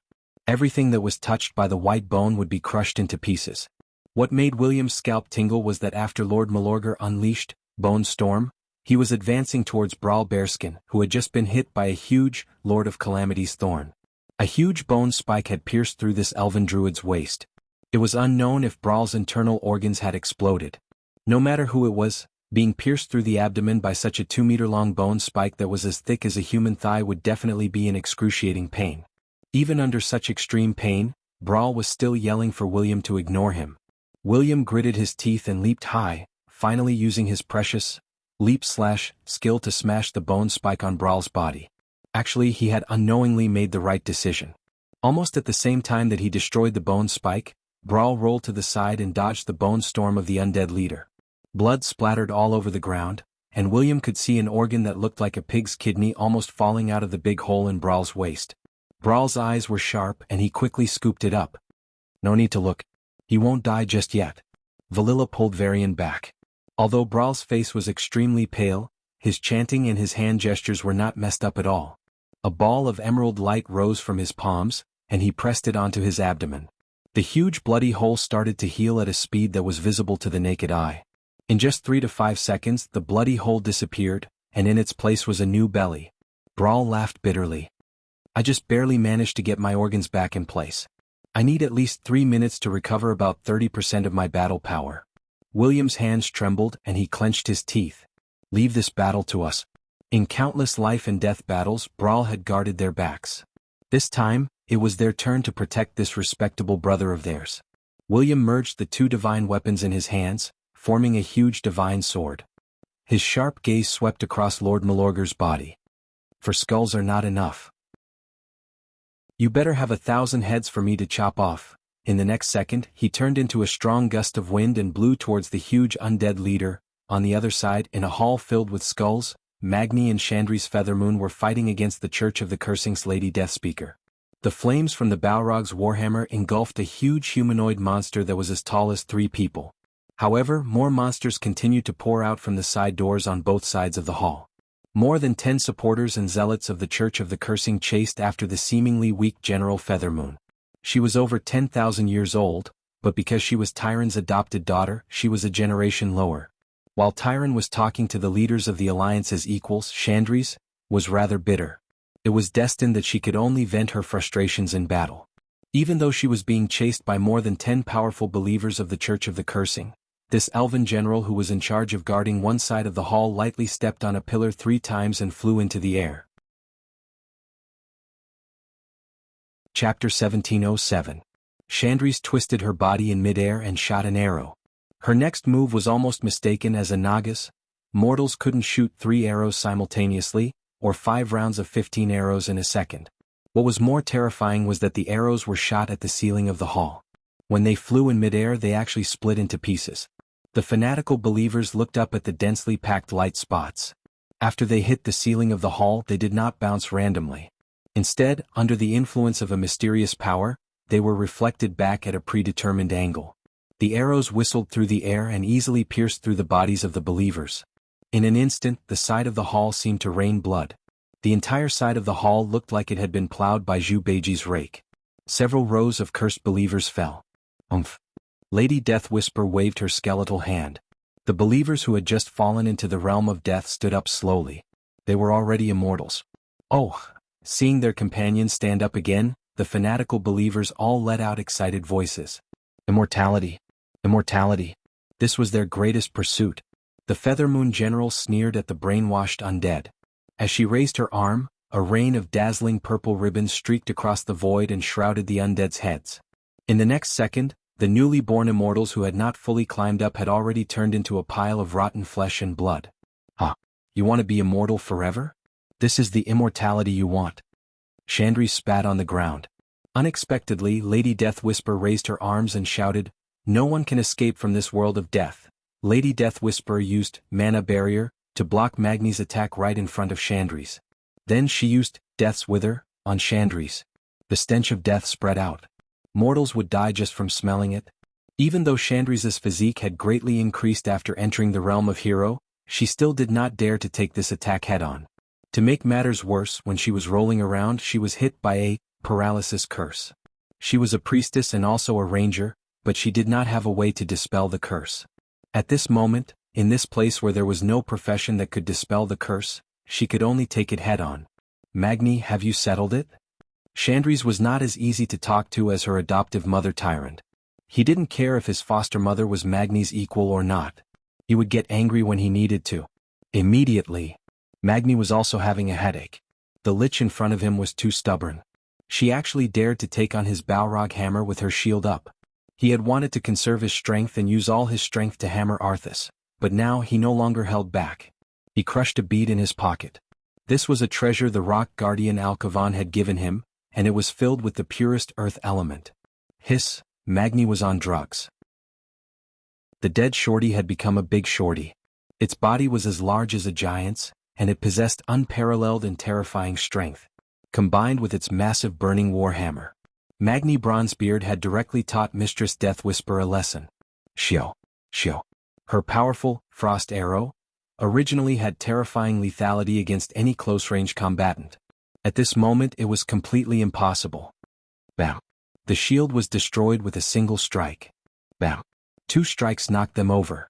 Everything that was touched by the white bone would be crushed into pieces. What made William's scalp tingle was that after Lord Malorgar unleashed Bone Storm, he was advancing towards Brawl Bearskin, who had just been hit by a huge Lord of Calamity's thorn. A huge bone spike had pierced through this elven druid's waist. It was unknown if Brawl's internal organs had exploded. No matter who it was, being pierced through the abdomen by such a 2-meter-long bone spike that was as thick as a human thigh would definitely be in excruciating pain. Even under such extreme pain, Brawl was still yelling for William to ignore him. William gritted his teeth and leaped high, finally using his precious leap slash skill to smash the bone spike on Brawl's body. Actually, he had unknowingly made the right decision. Almost at the same time that he destroyed the bone spike, Brawl rolled to the side and dodged the bone storm of the undead leader. Blood splattered all over the ground, and William could see an organ that looked like a pig's kidney almost falling out of the big hole in Brawl's waist. Brawl's eyes were sharp and he quickly scooped it up. No need to look. He won't die just yet. Valilla pulled Varian back. Although Brawl's face was extremely pale, his chanting and his hand gestures were not messed up at all. A ball of emerald light rose from his palms, and he pressed it onto his abdomen. The huge bloody hole started to heal at a speed that was visible to the naked eye. In just 3 to 5 seconds, the bloody hole disappeared, and in its place was a new belly. Brawl laughed bitterly. I just barely managed to get my organs back in place. I need at least 3 minutes to recover about 30% of my battle power. William's hands trembled and he clenched his teeth. Leave this battle to us. In countless life and death battles, Brawl had guarded their backs. This time, it was their turn to protect this respectable brother of theirs. William merged the 2 divine weapons in his hands, forming a huge divine sword. His sharp gaze swept across Lord Malorger's body. For skulls are not enough. You better have 1,000 heads for me to chop off. In the next second, he turned into a strong gust of wind and blew towards the huge undead leader. On the other side, in a hall filled with skulls, Magni and Chandri's Feathermoon were fighting against the Church of the Cursing's Lady Deathspeaker. The flames from the Balrog's warhammer engulfed a huge humanoid monster that was as tall as 3 people. However, more monsters continued to pour out from the side doors on both sides of the hall. More than 10 supporters and zealots of the Church of the Cursing chased after the seemingly weak General Feathermoon. She was over 10,000 years old, but because she was Tyron's adopted daughter, she was a generation lower. While Tyron was talking to the leaders of the Alliance as equals, Chandri's was rather bitter. It was destined that she could only vent her frustrations in battle. Even though she was being chased by more than 10 powerful believers of the Church of the Cursing, this elven general who was in charge of guarding one side of the hall lightly stepped on a pillar 3 times and flew into the air. Chapter 1707. Chandri's twisted her body in midair and shot an arrow. Her next move was almost mistaken as a Nagas. Mortals couldn't shoot 3 arrows simultaneously, or 5 rounds of 15 arrows in a second. What was more terrifying was that the arrows were shot at the ceiling of the hall. When they flew in midair, they actually split into pieces. The fanatical believers looked up at the densely packed light spots. After they hit the ceiling of the hall, they did not bounce randomly. Instead, under the influence of a mysterious power, they were reflected back at a predetermined angle. The arrows whistled through the air and easily pierced through the bodies of the believers. In an instant, the side of the hall seemed to rain blood. The entire side of the hall looked like it had been plowed by Zhu Beiji's rake. Several rows of cursed believers fell. Lady Deathwhisper waved her skeletal hand. The believers who had just fallen into the realm of death stood up slowly. They were already immortals. Seeing their companions stand up again, the fanatical believers all let out excited voices. Immortality! Immortality! This was their greatest pursuit. The Feathermoon general sneered at the brainwashed undead. As she raised her arm, a rain of dazzling purple ribbons streaked across the void and shrouded the undead's heads. In the next second, the newly born immortals who had not fully climbed up had already turned into a pile of rotten flesh and blood. You want to be immortal forever? This is the immortality you want. Chandri spat on the ground. Unexpectedly, Lady Deathwhisper raised her arms and shouted, "No one can escape from this world of death." Lady Deathwhisper used Mana Barrier to block Magni's attack right in front of Chandri's. Then she used Death's Wither on Chandri's. The stench of death spread out. Mortals would die just from smelling it. Even though Chandri's physique had greatly increased after entering the realm of hero, she still did not dare to take this attack head-on. To make matters worse, when she was rolling around, she was hit by a paralysis curse. She was a priestess and also a ranger, but she did not have a way to dispel the curse. At this moment, in this place where there was no profession that could dispel the curse, she could only take it head-on. Magni, have you settled it? Chandri's was not as easy to talk to as her adoptive mother Tyrant. He didn't care if his foster mother was Magni's equal or not. He would get angry when he needed to. Immediately. Magni was also having a headache. The lich in front of him was too stubborn. She actually dared to take on his Balrog hammer with her shield up. He had wanted to conserve his strength and use all his strength to hammer Arthas, but now he no longer held back. He crushed a bead in his pocket. This was a treasure the rock guardian Alcavan had given him, and it was filled with the purest earth element. Hiss, Magni was on drugs. The dead shorty had become a big shorty. Its body was as large as a giant's, and it possessed unparalleled and terrifying strength, combined with its massive burning warhammer. Magni Bronzebeard had directly taught Mistress Deathwhisper a lesson. Shio. Her powerful, frost arrow, originally had terrifying lethality against any close-range combatant. At this moment it was completely impossible. Bam. The shield was destroyed with a single strike. Bam. 2 strikes knocked them over.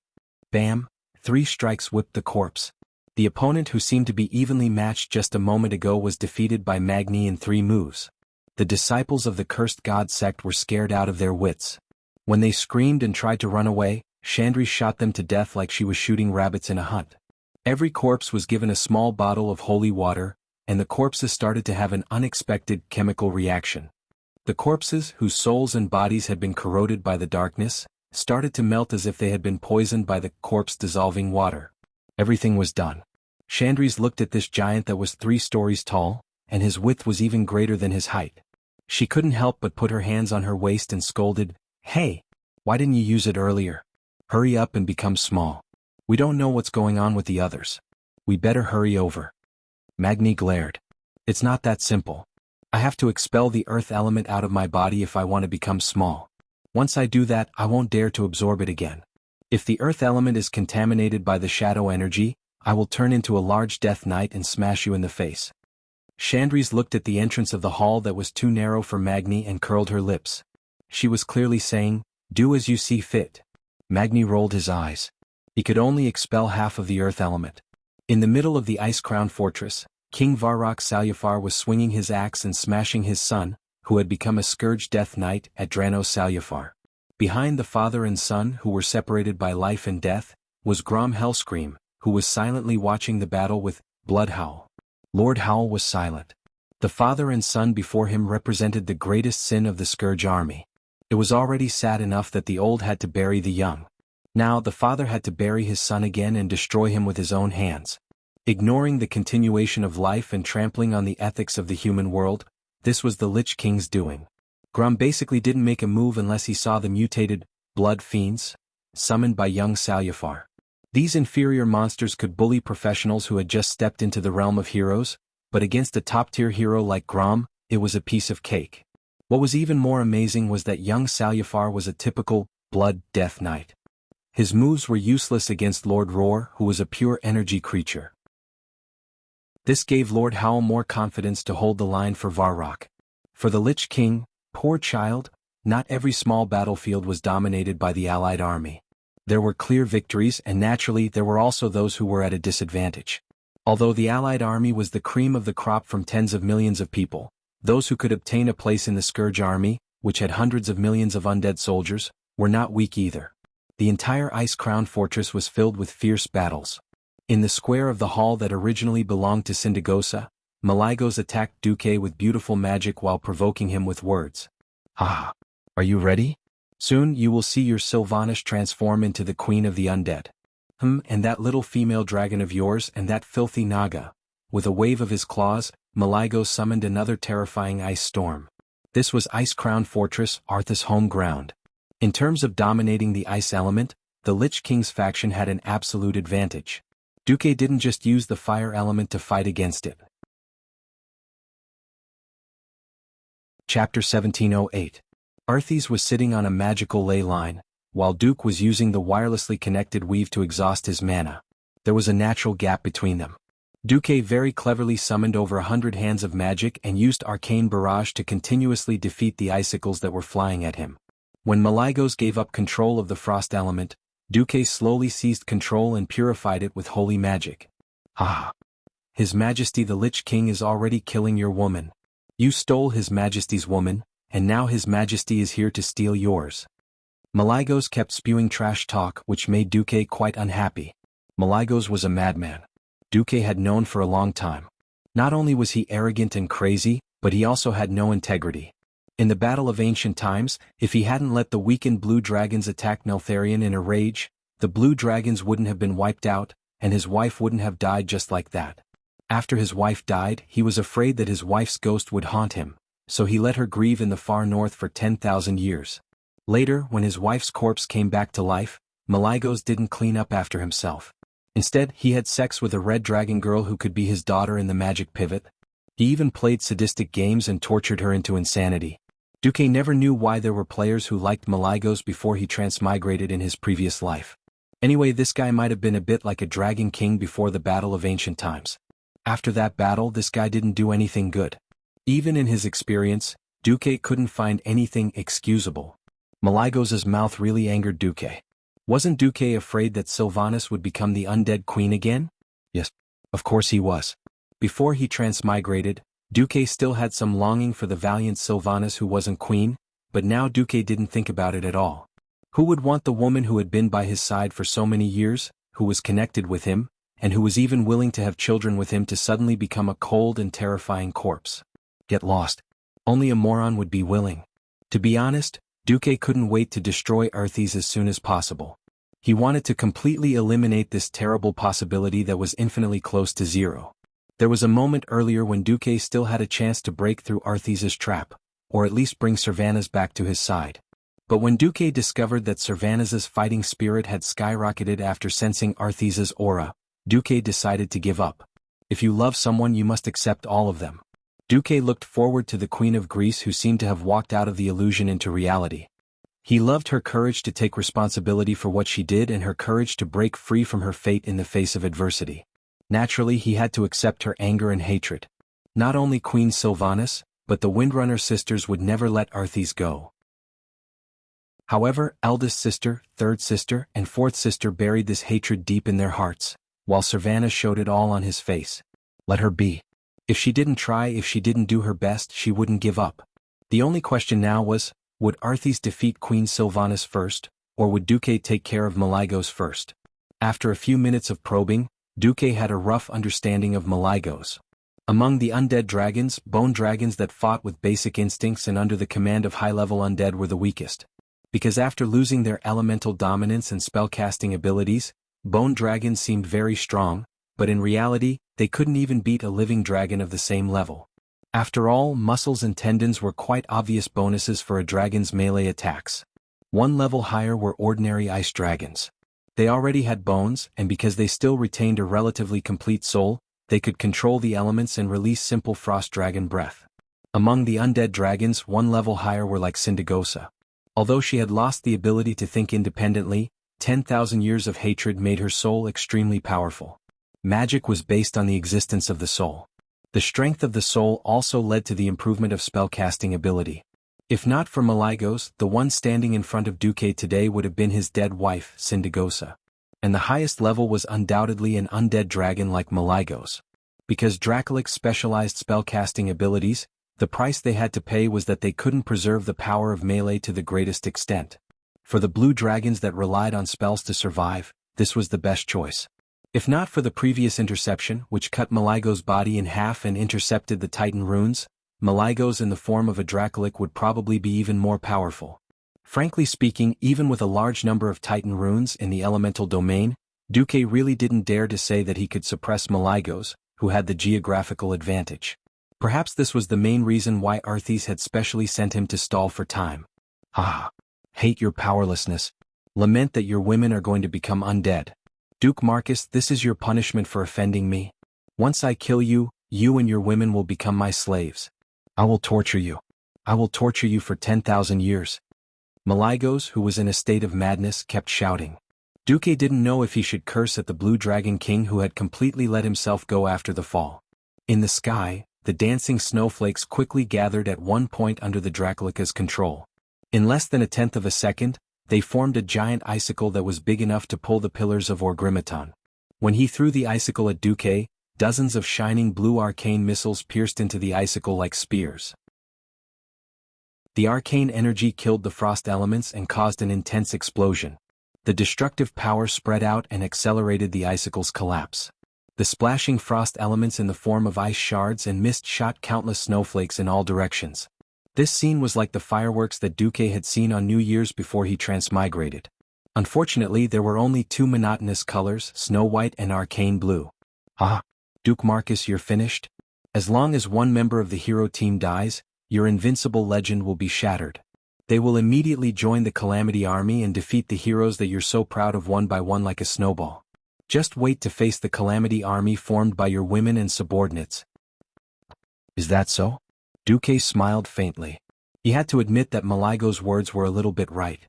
Bam. 3 strikes whipped the corpse. The opponent, who seemed to be evenly matched just a moment ago, was defeated by Magni in 3 moves. The disciples of the cursed god sect were scared out of their wits. When they screamed and tried to run away, Chandri shot them to death like she was shooting rabbits in a hunt. Every corpse was given a small bottle of holy water, and the corpses started to have an unexpected chemical reaction. The corpses, whose souls and bodies had been corroded by the darkness, started to melt as if they had been poisoned by the corpse-dissolving water. Everything was done. Chandris looked at this giant that was 3 stories tall, and his width was even greater than his height. She couldn't help but put her hands on her waist and scolded, "Hey! Why didn't you use it earlier? Hurry up and become small. We don't know what's going on with the others. We better hurry over." Magni glared. "It's not that simple. I have to expel the earth element out of my body if I want to become small. Once I do that, I won't dare to absorb it again. If the earth element is contaminated by the shadow energy, I will turn into a large death knight and smash you in the face." Chandris looked at the entrance of the hall that was too narrow for Magni and curled her lips. She was clearly saying, "Do as you see fit." Magni rolled his eyes. He could only expel half of the earth element. In the middle of the ice-crowned fortress, King Varrock Salyafar was swinging his axe and smashing his son, who had become a scourge death knight, at Drano Salyafar. Behind the father and son who were separated by life and death, was Grom Hellscream, who was silently watching the battle with Bloodhowl. Lord Howl was silent. The father and son before him represented the greatest sin of the Scourge army. It was already sad enough that the old had to bury the young. Now the father had to bury his son again and destroy him with his own hands. Ignoring the continuation of life and trampling on the ethics of the human world, this was the Lich King's doing. Grom basically didn't make a move unless he saw the mutated blood fiends summoned by young Salyafar. These inferior monsters could bully professionals who had just stepped into the realm of heroes, but against a top-tier hero like Grom, it was a piece of cake. What was even more amazing was that young Salyafar was a typical blood death knight. His moves were useless against Lord Roar, who was a pure energy creature. This gave Lord Howl more confidence to hold the line for Varrock. For the Lich King, poor child, not every small battlefield was dominated by the allied army. There were clear victories, and naturally there were also those who were at a disadvantage. Although the allied army was the cream of the crop from tens of millions of people, those who could obtain a place in the Scourge army, which had hundreds of millions of undead soldiers, were not weak either. The entire ice-crowned fortress was filled with fierce battles. In the square of the hall that originally belonged to Syndagosa, Malygos attacked Duque with beautiful magic while provoking him with words. "Ah, are you ready? Soon you will see your Sylvanas transform into the queen of the undead. And that little female dragon of yours and that filthy Naga." With a wave of his claws, Malygos summoned another terrifying ice storm. This was Ice-Crowned Fortress, Arthas' home ground. In terms of dominating the ice element, the Lich King's faction had an absolute advantage. Duque didn't just use the fire element to fight against it. Chapter 1708. Arthas was sitting on a magical ley line, while Duke was using the wirelessly connected weave to exhaust his mana. There was a natural gap between them. Duque very cleverly summoned over 100 hands of magic and used Arcane Barrage to continuously defeat the icicles that were flying at him. When Malygos gave up control of the frost element, Duque slowly seized control and purified it with holy magic. "Ah! His Majesty the Lich King is already killing your woman. You stole His Majesty's woman, and now His Majesty is here to steal yours." Malygos kept spewing trash talk, which made Duque quite unhappy. Malygos was a madman. Duque had known for a long time. Not only was he arrogant and crazy, but he also had no integrity. In the Battle of Ancient Times, if he hadn't let the weakened blue dragons attack Neltharion in a rage, the blue dragons wouldn't have been wiped out, and his wife wouldn't have died just like that. After his wife died, he was afraid that his wife's ghost would haunt him, so he let her grieve in the far north for 10,000 years. Later, when his wife's corpse came back to life, Malygos didn't clean up after himself. Instead, he had sex with a red dragon girl who could be his daughter in the magic pivot. He even played sadistic games and tortured her into insanity. Duque never knew why there were players who liked Malygos before he transmigrated in his previous life. Anyway, this guy might have been a bit like a dragon king before the Battle of Ancient Times. After that battle, this guy didn't do anything good. Even in his experience, Duque couldn't find anything excusable. Malygos' mouth really angered Duque. Wasn't Duque afraid that Sylvanas would become the undead queen again? Yes, of course he was. Before he transmigrated, Duque still had some longing for the valiant Sylvanas who wasn't queen, but now Duque didn't think about it at all. Who would want the woman who had been by his side for so many years, who was connected with him, and who was even willing to have children with him to suddenly become a cold and terrifying corpse? Get lost. Only a moron would be willing. To be honest, Duque couldn't wait to destroy Arthas as soon as possible. He wanted to completely eliminate this terrible possibility that was infinitely close to zero. There was a moment earlier when Duque still had a chance to break through Arthas' trap, or at least bring Sylvanas back to his side. But when Duque discovered that Sylvanas' fighting spirit had skyrocketed after sensing Arthas' aura, Duque decided to give up. If you love someone, you must accept all of them. Duque looked forward to the Queen of Greece, who seemed to have walked out of the illusion into reality. He loved her courage to take responsibility for what she did and her courage to break free from her fate in the face of adversity. Naturally, he had to accept her anger and hatred. Not only Queen Sylvanas, but the Windrunner sisters would never let Arthas go. However, eldest sister, third sister, and fourth sister buried this hatred deep in their hearts, while Sylvanas showed it all on his face. Let her be. If she didn't try, if she didn't do her best, she wouldn't give up. The only question now was, would Arthas defeat Queen Sylvanas first, or would Duque take care of Malygos first? After a few minutes of probing, Duque had a rough understanding of Malygos. Among the undead dragons, bone dragons that fought with basic instincts and under the command of high-level undead were the weakest. Because after losing their elemental dominance and spellcasting abilities, bone dragons seemed very strong, but in reality, they couldn't even beat a living dragon of the same level. After all, muscles and tendons were quite obvious bonuses for a dragon's melee attacks. One level higher were ordinary ice dragons. They already had bones, and because they still retained a relatively complete soul, they could control the elements and release simple frost dragon breath. Among the undead dragons, one level higher were like Sindagosa. Although she had lost the ability to think independently, 10,000 years of hatred made her soul extremely powerful. Magic was based on the existence of the soul. The strength of the soul also led to the improvement of spellcasting ability. If not for Malygos, the one standing in front of Duque today would have been his dead wife, Sindagosa. And the highest level was undoubtedly an undead dragon like Malygos. Because Dracolic's specialized spellcasting abilities, the price they had to pay was that they couldn't preserve the power of melee to the greatest extent. For the blue dragons that relied on spells to survive, this was the best choice. If not for the previous interception, which cut Malygos' body in half and intercepted the Titan runes, Malygos in the form of a Dracolic would probably be even more powerful. Frankly speaking, even with a large number of Titan runes in the elemental domain, Duque really didn't dare to say that he could suppress Malygos, who had the geographical advantage. Perhaps this was the main reason why Arthas had specially sent him to stall for time. Hate your powerlessness. Lament that your women are going to become undead. Duke Marcus, this is your punishment for offending me. Once I kill you, you and your women will become my slaves. I will torture you. I will torture you for 10,000 years. Malygos, who was in a state of madness, kept shouting. Duque didn't know if he should curse at the Blue Dragon King who had completely let himself go after the fall. In the sky, the dancing snowflakes quickly gathered at one point under the Dracolica's control. In less than a tenth of a second, they formed a giant icicle that was big enough to pull the pillars of Orgrimmon. When he threw the icicle at Duque, dozens of shining blue arcane missiles pierced into the icicle like spears. The arcane energy killed the frost elements and caused an intense explosion. The destructive power spread out and accelerated the icicle's collapse. The splashing frost elements in the form of ice shards and mist shot countless snowflakes in all directions. This scene was like the fireworks that Duque had seen on New Year's before he transmigrated. Unfortunately, there were only two monotonous colors, snow white and arcane blue. Duke Marcus, you're finished? As long as one member of the hero team dies, your invincible legend will be shattered. They will immediately join the Calamity Army and defeat the heroes that you're so proud of one by one like a snowball. Just wait to face the Calamity Army formed by your women and subordinates. Is that so? Duque smiled faintly. He had to admit that Malygos' words were a little bit right.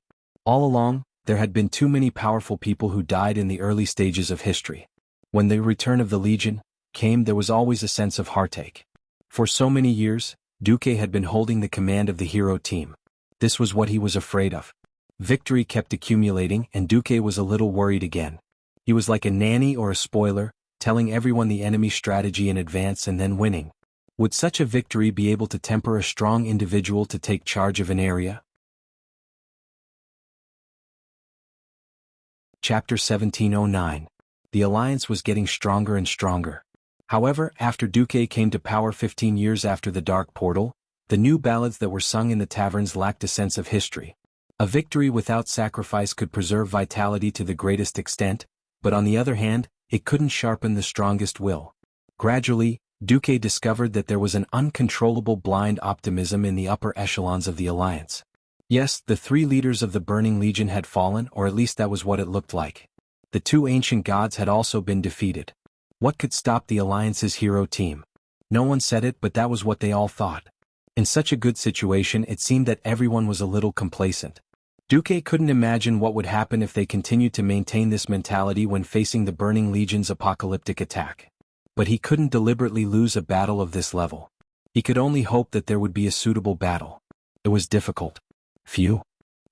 All along, there had been too many powerful people who died in the early stages of history. When the return of the Legion came, there was always a sense of heartache. For so many years, Duque had been holding the command of the hero team. This was what he was afraid of. Victory kept accumulating and Duque was a little worried again. He was like a nanny or a spoiler, telling everyone the enemy strategy in advance and then winning. Would such a victory be able to temper a strong individual to take charge of an area? Chapter 1709. The alliance was getting stronger and stronger. However, after Duque came to power 15 years after the Dark Portal, the new ballads that were sung in the taverns lacked a sense of history. A victory without sacrifice could preserve vitality to the greatest extent, but on the other hand, it couldn't sharpen the strongest will. Gradually, Duque discovered that there was an uncontrollable blind optimism in the upper echelons of the Alliance. Yes, the 3 leaders of the Burning Legion had fallen, or at least that was what it looked like. The 2 ancient gods had also been defeated. What could stop the Alliance's hero team? No one said it, but that was what they all thought. In such a good situation, it seemed that everyone was a little complacent. Duque couldn't imagine what would happen if they continued to maintain this mentality when facing the Burning Legion's apocalyptic attack. But he couldn't deliberately lose a battle of this level. He could only hope that there would be a suitable battle. It was difficult. Phew.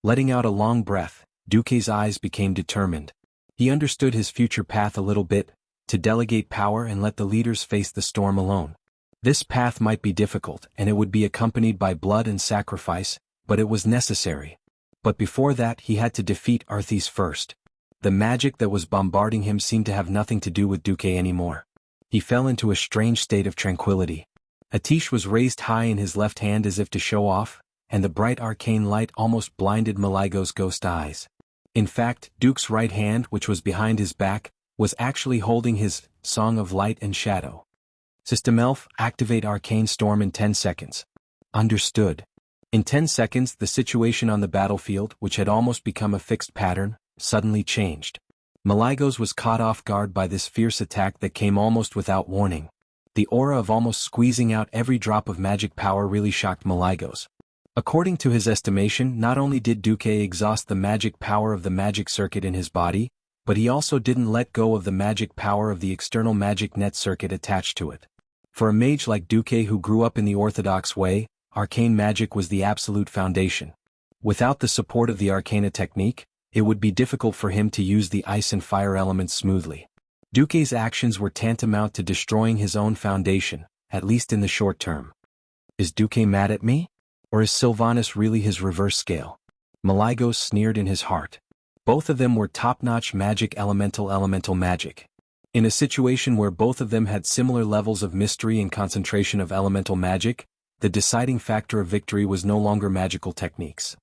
Letting out a long breath, Duque's eyes became determined. He understood his future path a little bit, to delegate power and let the leaders face the storm alone. This path might be difficult, and it would be accompanied by blood and sacrifice, but it was necessary. But before that, he had to defeat Arthas first. The magic that was bombarding him seemed to have nothing to do with Duque anymore. He fell into a strange state of tranquility. A tish was raised high in his left hand as if to show off, and the bright arcane light almost blinded Malago's ghost eyes. In fact, Duke's right hand, which was behind his back, was actually holding his Song of Light and Shadow. System Elf, activate Arcane Storm in 10 seconds. Understood. In 10 seconds, the situation on the battlefield, which had almost become a fixed pattern, suddenly changed. Malygos was caught off guard by this fierce attack that came almost without warning. The aura of almost squeezing out every drop of magic power really shocked Malygos. According to his estimation, not only did Duque exhaust the magic power of the magic circuit in his body, but he also didn't let go of the magic power of the external magic net circuit attached to it. For a mage like Duque who grew up in the orthodox way, arcane magic was the absolute foundation. Without the support of the arcana technique, it would be difficult for him to use the ice and fire elements smoothly. Duque's actions were tantamount to destroying his own foundation, at least in the short term. Is Duque mad at me? Or is Sylvanas really his reverse scale? Malygos sneered in his heart. Both of them were top-notch magic elemental magic. In a situation where both of them had similar levels of mystery and concentration of elemental magic, the deciding factor of victory was no longer magical techniques.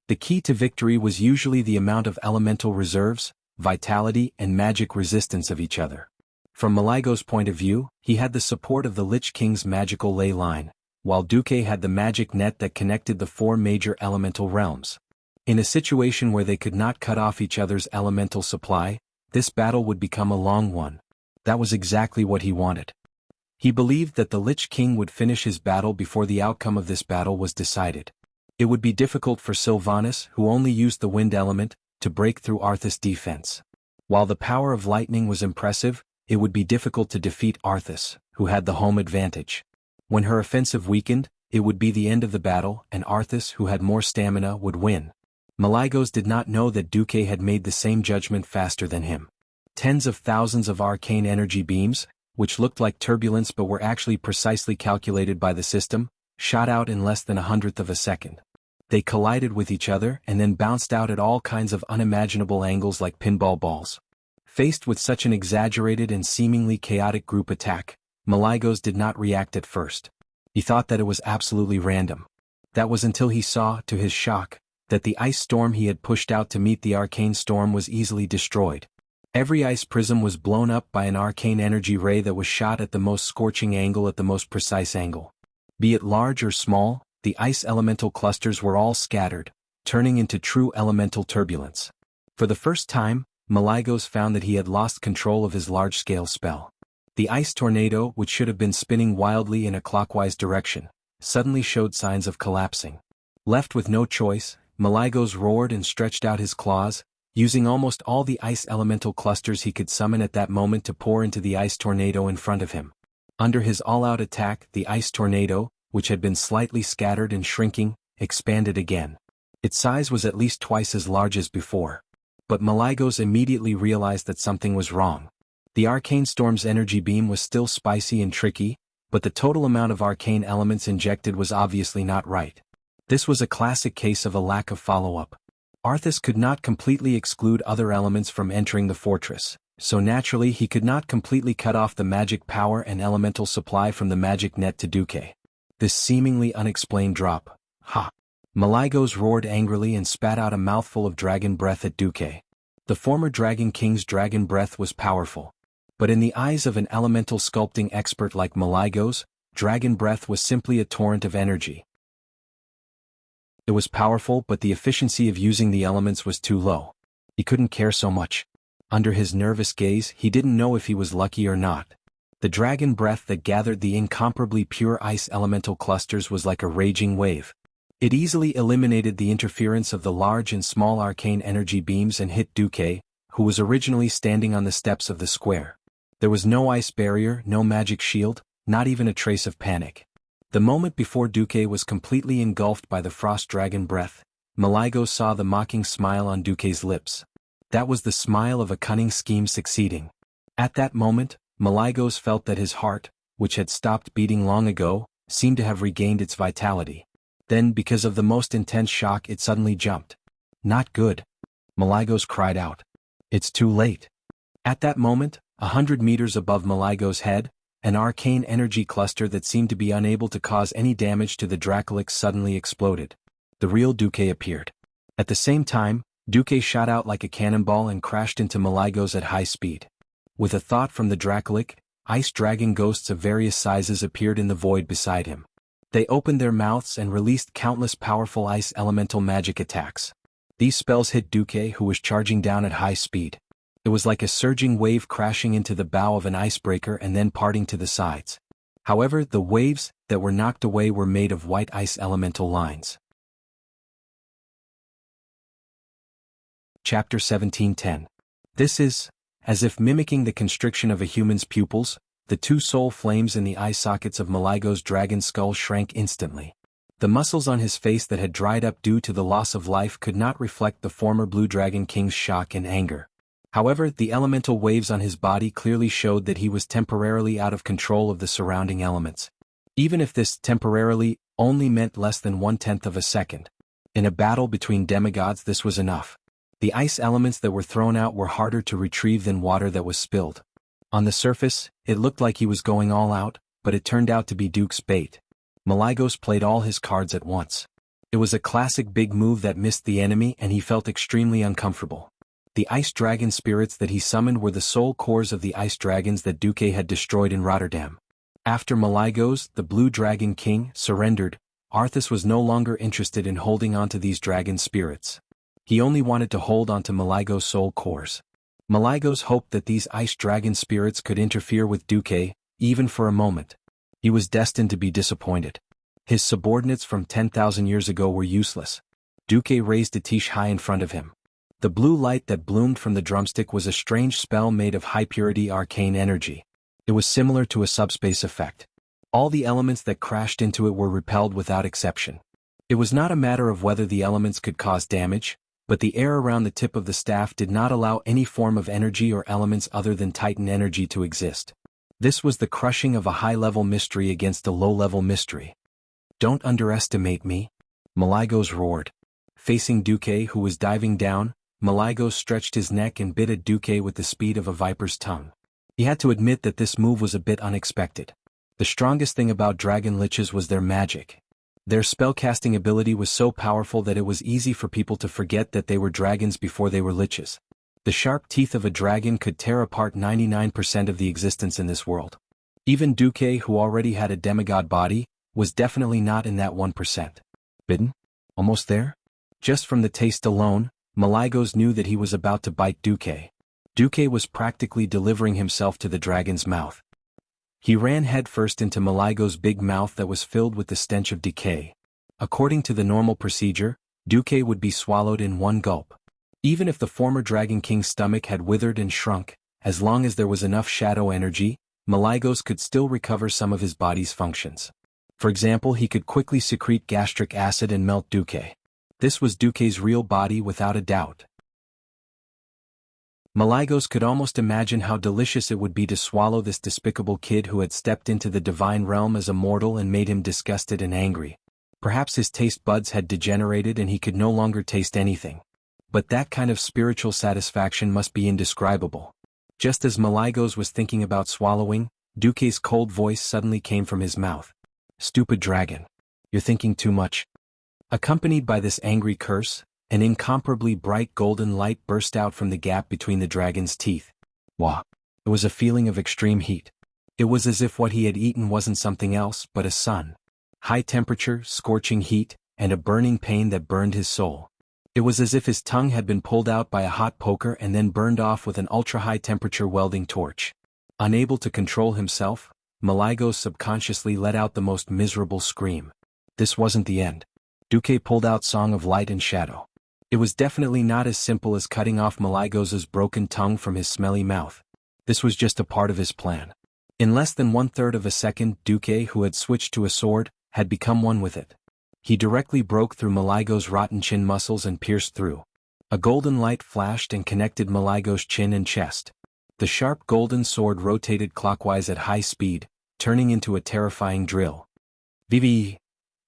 The key to victory was usually the amount of elemental reserves, vitality, and magic resistance of each other. From Malygos' point of view, he had the support of the Lich King's magical ley line, while Duque had the magic net that connected the 4 major elemental realms. In a situation where they could not cut off each other's elemental supply, this battle would become a long one. That was exactly what he wanted. He believed that the Lich King would finish his battle before the outcome of this battle was decided. It would be difficult for Sylvanas, who only used the wind element, to break through Arthas' defense. While the power of lightning was impressive, it would be difficult to defeat Arthas, who had the home advantage. When her offensive weakened, it would be the end of the battle, and Arthas, who had more stamina, would win. Malygos did not know that Duque had made the same judgment faster than him. Tens of thousands of arcane energy beams, which looked like turbulence but were actually precisely calculated by the system, shot out in less than 1/100th of a second. They collided with each other and then bounced out at all kinds of unimaginable angles like pinball balls. Faced with such an exaggerated and seemingly chaotic group attack, Malygos did not react at first. He thought that it was absolutely random. That was until he saw, to his shock, that the ice storm he had pushed out to meet the arcane storm was easily destroyed. Every ice prism was blown up by an arcane energy ray that was shot at the most scorching angle at the most precise angle. Be it large or small, the ice elemental clusters were all scattered, turning into true elemental turbulence. For the first time, Malygos found that he had lost control of his large-scale spell. The ice tornado, which should have been spinning wildly in a clockwise direction, suddenly showed signs of collapsing. Left with no choice, Malygos roared and stretched out his claws, using almost all the ice elemental clusters he could summon at that moment to pour into the ice tornado in front of him. Under his all-out attack, the ice tornado, which had been slightly scattered and shrinking, expanded again. Its size was at least twice as large as before. But Malygos immediately realized that something was wrong. The arcane storm's energy beam was still spicy and tricky, but the total amount of arcane elements injected was obviously not right. This was a classic case of a lack of follow-up. Arthas could not completely exclude other elements from entering the fortress, so naturally he could not completely cut off the magic power and elemental supply from the magic net to Duque. This seemingly unexplained drop, Malygos roared angrily and spat out a mouthful of dragon breath at Duque. The former Dragon King's dragon breath was powerful. But in the eyes of an elemental sculpting expert like Malygos, dragon breath was simply a torrent of energy. It was powerful, but the efficiency of using the elements was too low. He couldn't care so much. Under his nervous gaze, he didn't know if he was lucky or not. The dragon breath that gathered the incomparably pure ice elemental clusters was like a raging wave. It easily eliminated the interference of the large and small arcane energy beams and hit Duque, who was originally standing on the steps of the square. There was no ice barrier, no magic shield, not even a trace of panic. The moment before Duque was completely engulfed by the frost dragon breath, Malygos saw the mocking smile on Duque's lips. That was the smile of a cunning scheme succeeding. At that moment, Malygos felt that his heart, which had stopped beating long ago, seemed to have regained its vitality. Then, because of the most intense shock, it suddenly jumped. "Not good," Malygos cried out. "It's too late." At that moment, 100 meters above Malygos' head, an arcane energy cluster that seemed to be unable to cause any damage to the Dracolich suddenly exploded. The real Duque appeared. At the same time, Duque shot out like a cannonball and crashed into Malygos at high speed. With a thought from the Dracolich, ice dragon ghosts of various sizes appeared in the void beside him. They opened their mouths and released countless powerful ice elemental magic attacks. These spells hit Duque, who was charging down at high speed. It was like a surging wave crashing into the bow of an icebreaker and then parting to the sides. However, the waves that were knocked away were made of white ice elemental lines. Chapter 17:10. This is, as if mimicking the constriction of a human's pupils, the two soul flames in the eye sockets of Malygos' dragon skull shrank instantly. The muscles on his face that had dried up due to the loss of life could not reflect the former Blue Dragon King's shock and anger. However, the elemental waves on his body clearly showed that he was temporarily out of control of the surrounding elements. Even if this temporarily only meant less than 1/10 of a second. In a battle between demigods, this was enough. The ice elements that were thrown out were harder to retrieve than water that was spilled. On the surface, it looked like he was going all out, but it turned out to be Duke's bait. Malygos played all his cards at once. It was a classic big move that missed the enemy, and he felt extremely uncomfortable. The ice dragon spirits that he summoned were the soul cores of the ice dragons that Duque had destroyed in Rotterdam. After Malygos, the Blue Dragon King, surrendered, Arthas was no longer interested in holding onto these dragon spirits. He only wanted to hold onto Malygos' soul cores. Malygos hoped that these ice dragon spirits could interfere with Duque, even for a moment. He was destined to be disappointed. His subordinates from 10,000 years ago were useless. Duque raised a tish high in front of him. The blue light that bloomed from the drumstick was a strange spell made of high-purity arcane energy. It was similar to a subspace effect. All the elements that crashed into it were repelled without exception. It was not a matter of whether the elements could cause damage, but the air around the tip of the staff did not allow any form of energy or elements other than Titan energy to exist. This was the crushing of a high-level mystery against a low-level mystery. "Don't underestimate me," Malygos roared. Facing Duque, who was diving down, Malygos stretched his neck and bit at Duque with the speed of a viper's tongue. He had to admit that this move was a bit unexpected. The strongest thing about dragon liches was their magic. Their spellcasting ability was so powerful that it was easy for people to forget that they were dragons before they were liches. The sharp teeth of a dragon could tear apart 99% of the existence in this world. Even Duque, who already had a demigod body, was definitely not in that 1%. Bitten? Almost there? Just from the taste alone, Malygos knew that he was about to bite Duque. Duque was practically delivering himself to the dragon's mouth. He ran headfirst into Malygos' big mouth that was filled with the stench of decay. According to the normal procedure, Duque would be swallowed in one gulp. Even if the former Dragon King's stomach had withered and shrunk, as long as there was enough shadow energy, Malygos could still recover some of his body's functions. For example, he could quickly secrete gastric acid and melt Duque. This was Duque's real body without a doubt. Malygos could almost imagine how delicious it would be to swallow this despicable kid who had stepped into the divine realm as a mortal and made him disgusted and angry. Perhaps his taste buds had degenerated and he could no longer taste anything. But that kind of spiritual satisfaction must be indescribable. Just as Malygos was thinking about swallowing, Duque's cold voice suddenly came from his mouth. "Stupid dragon. You're thinking too much." Accompanied by this angry curse, an incomparably bright golden light burst out from the gap between the dragon's teeth. Wah! It was a feeling of extreme heat. It was as if what he had eaten wasn't something else but a sun. High temperature, scorching heat, and a burning pain that burned his soul. It was as if his tongue had been pulled out by a hot poker and then burned off with an ultra-high temperature welding torch. Unable to control himself, Malygos subconsciously let out the most miserable scream. This wasn't the end. Duque pulled out Song of Light and Shadow. It was definitely not as simple as cutting off Malygos's broken tongue from his smelly mouth. This was just a part of his plan. In less than 1/3 of a second, Duque, who had switched to a sword, had become one with it. He directly broke through Malygos's rotten chin muscles and pierced through. A golden light flashed and connected Malygos's chin and chest. The sharp golden sword rotated clockwise at high speed, turning into a terrifying drill. Vivi!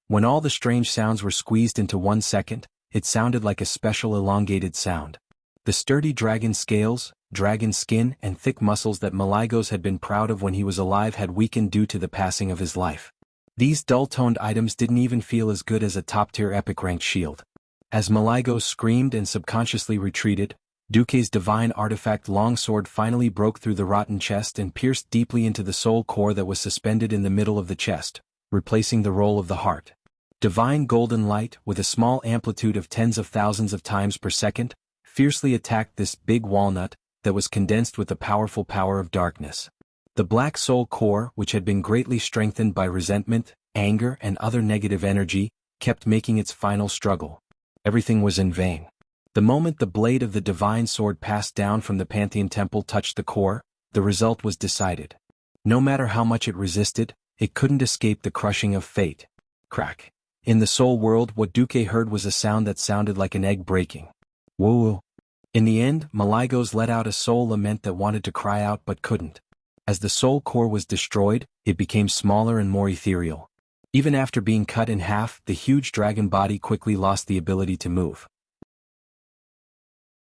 When all the strange sounds were squeezed into 1 second, it sounded like a special elongated sound. The sturdy dragon scales, dragon skin, and thick muscles that Malygos had been proud of when he was alive had weakened due to the passing of his life. These dull-toned items didn't even feel as good as a top-tier epic-ranked shield. As Malygos screamed and subconsciously retreated, Duque's divine artifact longsword finally broke through the rotten chest and pierced deeply into the soul core that was suspended in the middle of the chest, replacing the roll of the heart. Divine golden light, with a small amplitude of tens of thousands of times per second, fiercely attacked this big walnut that was condensed with the powerful power of darkness. The black soul core, which had been greatly strengthened by resentment, anger, and other negative energy, kept making its final struggle. Everything was in vain. The moment the blade of the divine sword passed down from the Pantheon Temple touched the core, the result was decided. No matter how much it resisted, it couldn't escape the crushing of fate. Crack. In the soul world, what Duque heard was a sound that sounded like an egg breaking. Whoa! In the end, Malygos let out a soul lament that wanted to cry out but couldn't. As the soul core was destroyed, it became smaller and more ethereal. Even after being cut in half, the huge dragon body quickly lost the ability to move.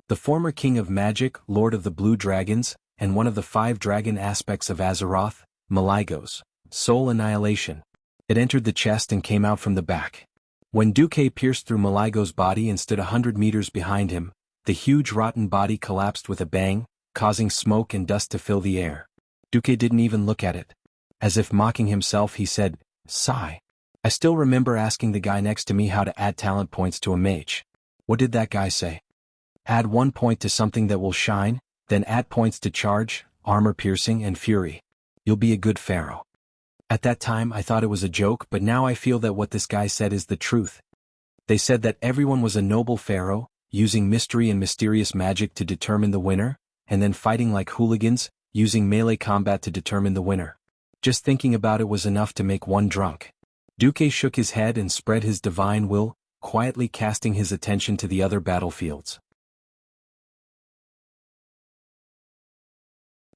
The former king of magic, lord of the blue dragons, and one of the 5 dragon aspects of Azeroth, Malygos, soul annihilation. It entered the chest and came out from the back. When Duque pierced through Malygos' body and stood 100 meters behind him, the huge rotten body collapsed with a bang, causing smoke and dust to fill the air. Duque didn't even look at it. As if mocking himself, he said, "Sigh." I still remember asking the guy next to me how to add talent points to a mage. What did that guy say? Add 1 point to something that will shine, then add points to charge, armor piercing, and fury. You'll be a good pharaoh. At that time I thought it was a joke, but now I feel that what this guy said is the truth. They said that everyone was a noble pharaoh, using mystery and mysterious magic to determine the winner, and then fighting like hooligans, using melee combat to determine the winner. Just thinking about it was enough to make one drunk. Duque shook his head and spread his divine will, quietly casting his attention to the other battlefields.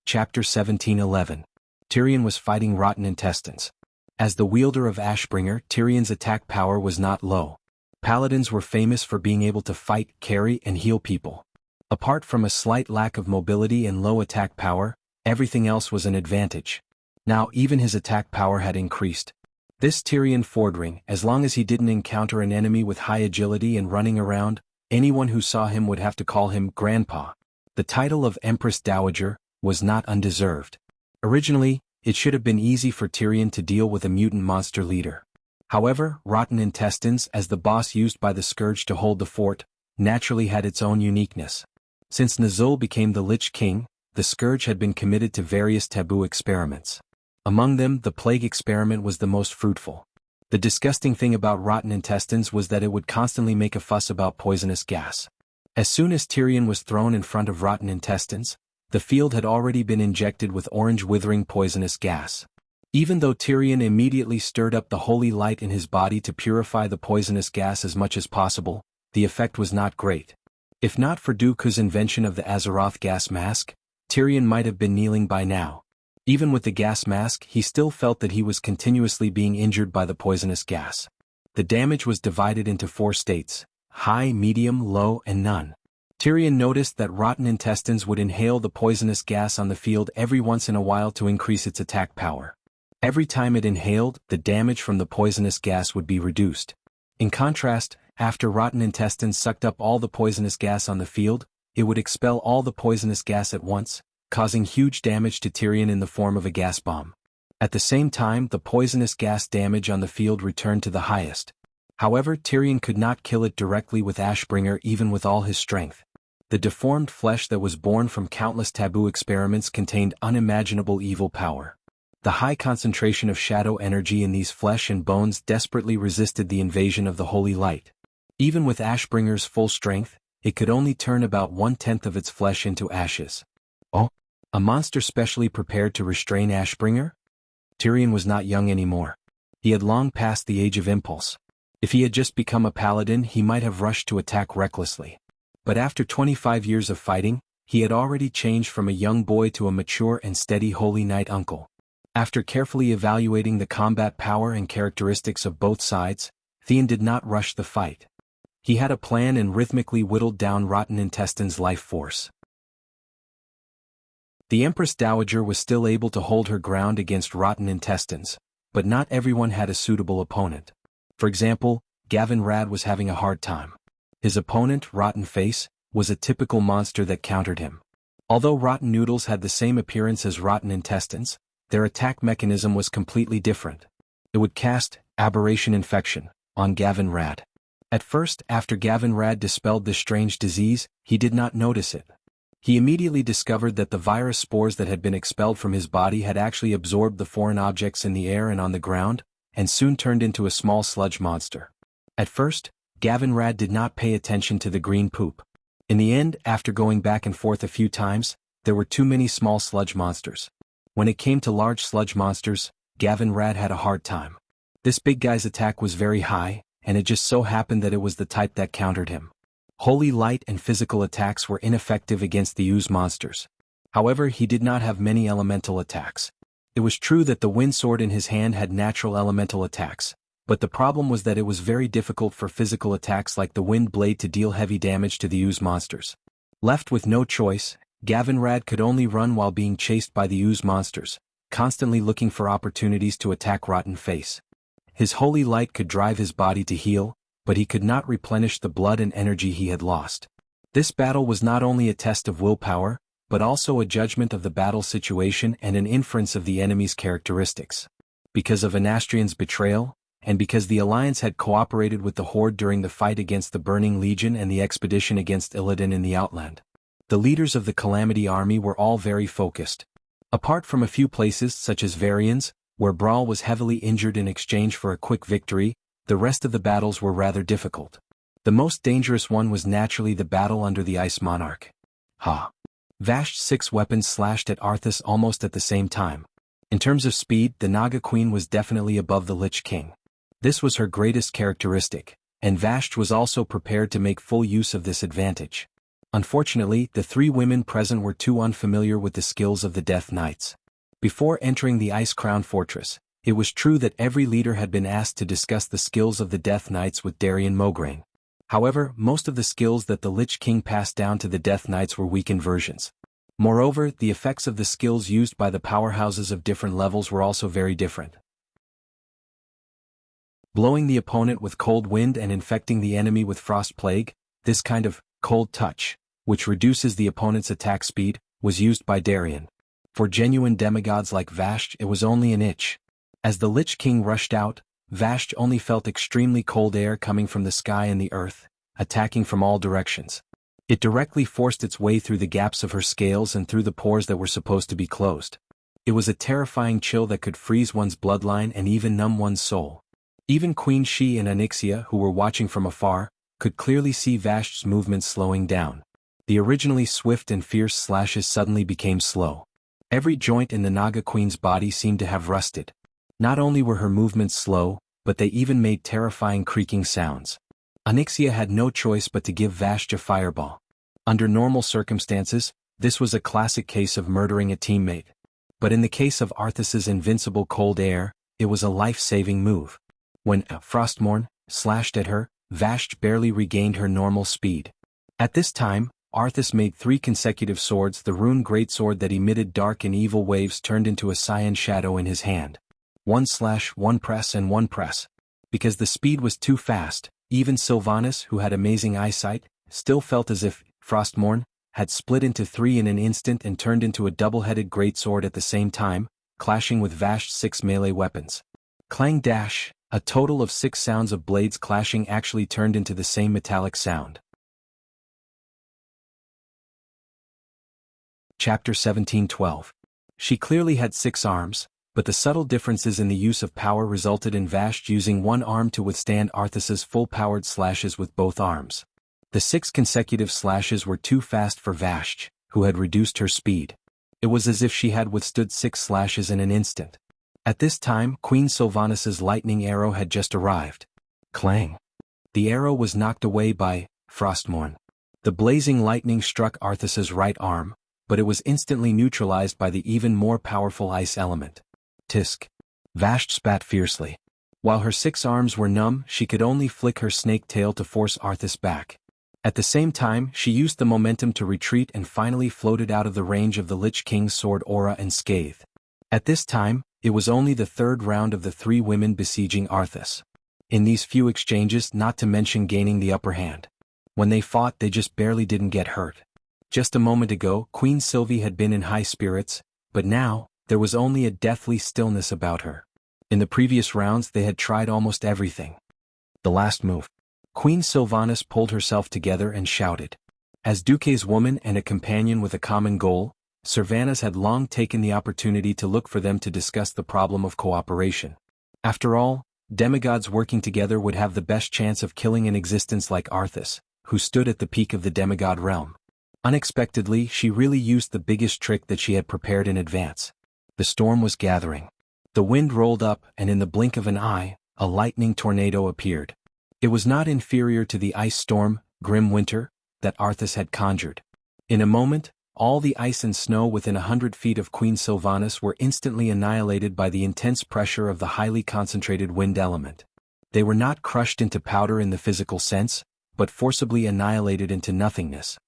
Chapter 17:11. Tyrion was fighting rotten intestines. As the wielder of Ashbringer, Tyrion's attack power was not low. Paladins were famous for being able to fight, carry, and heal people. Apart from a slight lack of mobility and low attack power, everything else was an advantage. Now even his attack power had increased. This Tyrion Fordring, as long as he didn't encounter an enemy with high agility and running around, anyone who saw him would have to call him Grandpa. The title of Empress Dowager was not undeserved. Originally, it should have been easy for Tyrion to deal with a mutant monster leader. However, rotten intestines, as the boss used by the Scourge to hold the fort, naturally had its own uniqueness. Since Nazul became the Lich King, the Scourge had been committed to various taboo experiments. Among them, the plague experiment was the most fruitful. The disgusting thing about rotten intestines was that it would constantly make a fuss about poisonous gas. As soon as Tyrion was thrown in front of rotten intestines, the field had already been injected with orange withering poisonous gas. Even though Tyrion immediately stirred up the holy light in his body to purify the poisonous gas as much as possible, the effect was not great. If not for Dooku's invention of the Azeroth gas mask, Tyrion might have been kneeling by now. Even with the gas mask, he still felt that he was continuously being injured by the poisonous gas. The damage was divided into 4 states: high, medium, low, and none. Tyrion noticed that rotten intestines would inhale the poisonous gas on the field every once in a while to increase its attack power. Every time it inhaled, the damage from the poisonous gas would be reduced. In contrast, after rotten intestines sucked up all the poisonous gas on the field, it would expel all the poisonous gas at once, causing huge damage to Tyrion in the form of a gas bomb. At the same time, the poisonous gas damage on the field returned to the highest. However, Tyrion could not kill it directly with Ashbringer even with all his strength. The deformed flesh that was born from countless taboo experiments contained unimaginable evil power. The high concentration of shadow energy in these flesh and bones desperately resisted the invasion of the holy light. Even with Ashbringer's full strength, it could only turn about 1/10 of its flesh into ashes. Oh, a monster specially prepared to restrain Ashbringer? Tyrion was not young anymore. He had long passed the age of impulse. If he had just become a paladin, he might have rushed to attack recklessly. But after 25 years of fighting, he had already changed from a young boy to a mature and steady holy knight uncle. After carefully evaluating the combat power and characteristics of both sides, Theon did not rush the fight. He had a plan and rhythmically whittled down Rotten Intestine's life force. The Empress Dowager was still able to hold her ground against Rotten Intestines, but not everyone had a suitable opponent. For example, Gavin Rad was having a hard time. His opponent, Rotten Face, was a typical monster that countered him. Although Rotten Noodles had the same appearance as Rotten Intestines, their attack mechanism was completely different. It would cast Aberration Infection on Gavin Rad. At first, after Gavin Rad dispelled this strange disease, he did not notice it. He immediately discovered that the virus spores that had been expelled from his body had actually absorbed the foreign objects in the air and on the ground, and soon turned into a small sludge monster. At first, Gavin Rad did not pay attention to the green poop. In the end, after going back and forth a few times, there were too many small sludge monsters. When it came to large sludge monsters, Gavin Rad had a hard time. This big guy's attack was very high, and it just so happened that it was the type that countered him. Holy light and physical attacks were ineffective against the ooze monsters. However, he did not have many elemental attacks. It was true that the wind sword in his hand had natural elemental attacks, but the problem was that it was very difficult for physical attacks like the wind blade to deal heavy damage to the ooze monsters. Left with no choice, Gavin Rad could only run while being chased by the ooze monsters, constantly looking for opportunities to attack Rotten Face. His holy light could drive his body to heal, but he could not replenish the blood and energy he had lost. This battle was not only a test of willpower, but also a judgment of the battle situation and an inference of the enemy's characteristics. Because of Anastrion's betrayal, and because the Alliance had cooperated with the Horde during the fight against the Burning Legion and the expedition against Illidan in the Outland, the leaders of the Calamity Army were all very focused. Apart from a few places such as Varian's, where Brawl was heavily injured in exchange for a quick victory, the rest of the battles were rather difficult. The most dangerous one was naturally the battle under the Ice Monarch. Vasht's 6 weapons slashed at Arthas almost at the same time. In terms of speed, the Naga Queen was definitely above the Lich King. This was her greatest characteristic, and Vasht was also prepared to make full use of this advantage. Unfortunately, the 3 women present were too unfamiliar with the skills of the Death Knights. Before entering the Ice Crown Fortress, it was true that every leader had been asked to discuss the skills of the Death Knights with Darian Mograine. However, most of the skills that the Lich King passed down to the Death Knights were weakened versions. Moreover, the effects of the skills used by the powerhouses of different levels were also very different. Blowing the opponent with cold wind and infecting the enemy with frost plague, this kind of cold touch, which reduces the opponent's attack speed, was used by Darian. For genuine demigods like Vasht, it was only an itch. As the Lich King rushed out, Vasht only felt extremely cold air coming from the sky and the earth, attacking from all directions. It directly forced its way through the gaps of her scales and through the pores that were supposed to be closed. It was a terrifying chill that could freeze one's bloodline and even numb one's soul. Even Queen Shi and Onyxia, who were watching from afar, could clearly see Vasht's movements slowing down. The originally swift and fierce slashes suddenly became slow. Every joint in the Naga Queen's body seemed to have rusted. Not only were her movements slow, but they even made terrifying creaking sounds. Onyxia had no choice but to give Vasht a fireball. Under normal circumstances, this was a classic case of murdering a teammate. But in the case of Arthas's invincible cold air, it was a life-saving move. When Frostmourne slashed at her, Vasht barely regained her normal speed. At this time, Arthas made 3 consecutive swords. The rune greatsword that emitted dark and evil waves turned into a cyan shadow in his hand. 1 slash, 1 press and 1 press. Because the speed was too fast, even Sylvanas, who had amazing eyesight, still felt as if Frostmourne had split into three in an instant and turned into a double-headed greatsword at the same time, clashing with Vash's 6 melee weapons. Clang dash, a total of 6 sounds of blades clashing actually turned into the same metallic sound. Chapter 17:12. She clearly had 6 arms, but the subtle differences in the use of power resulted in Vash using one arm to withstand Arthas's full-powered slashes with both arms. The 6 consecutive slashes were too fast for Vash, who had reduced her speed. It was as if she had withstood 6 slashes in an instant. At this time, Queen Sylvanas's lightning arrow had just arrived. Clang! The arrow was knocked away by Frostmourne. The blazing lightning struck Arthas's right arm, but it was instantly neutralized by the even more powerful ice element. Tisk! Vash spat fiercely. While her 6 arms were numb, she could only flick her snake tail to force Arthas back. At the same time, she used the momentum to retreat and finally floated out of the range of the Lich King's sword aura unscathed. At this time, it was only the 3rd round of the 3 women besieging Arthas. In these few exchanges, not to mention gaining the upper hand. When they fought, they just barely didn't get hurt. Just a moment ago, Queen Sylvie had been in high spirits, but now, there was only a deathly stillness about her. In the previous rounds, they had tried almost everything. The last move. Queen Sylvanas pulled herself together and shouted. As Duque's woman and a companion with a common goal, Sylvanas had long taken the opportunity to look for them to discuss the problem of cooperation. After all, demigods working together would have the best chance of killing an existence like Arthas, who stood at the peak of the demigod realm. Unexpectedly, she really used the biggest trick that she had prepared in advance. The storm was gathering. The wind rolled up, and in the blink of an eye, a lightning tornado appeared. It was not inferior to the ice storm, Grim Winter, that Arthas had conjured. In a moment, all the ice and snow within 100 feet of Queen Sylvanas were instantly annihilated by the intense pressure of the highly concentrated wind element. They were not crushed into powder in the physical sense, but forcibly annihilated into nothingness.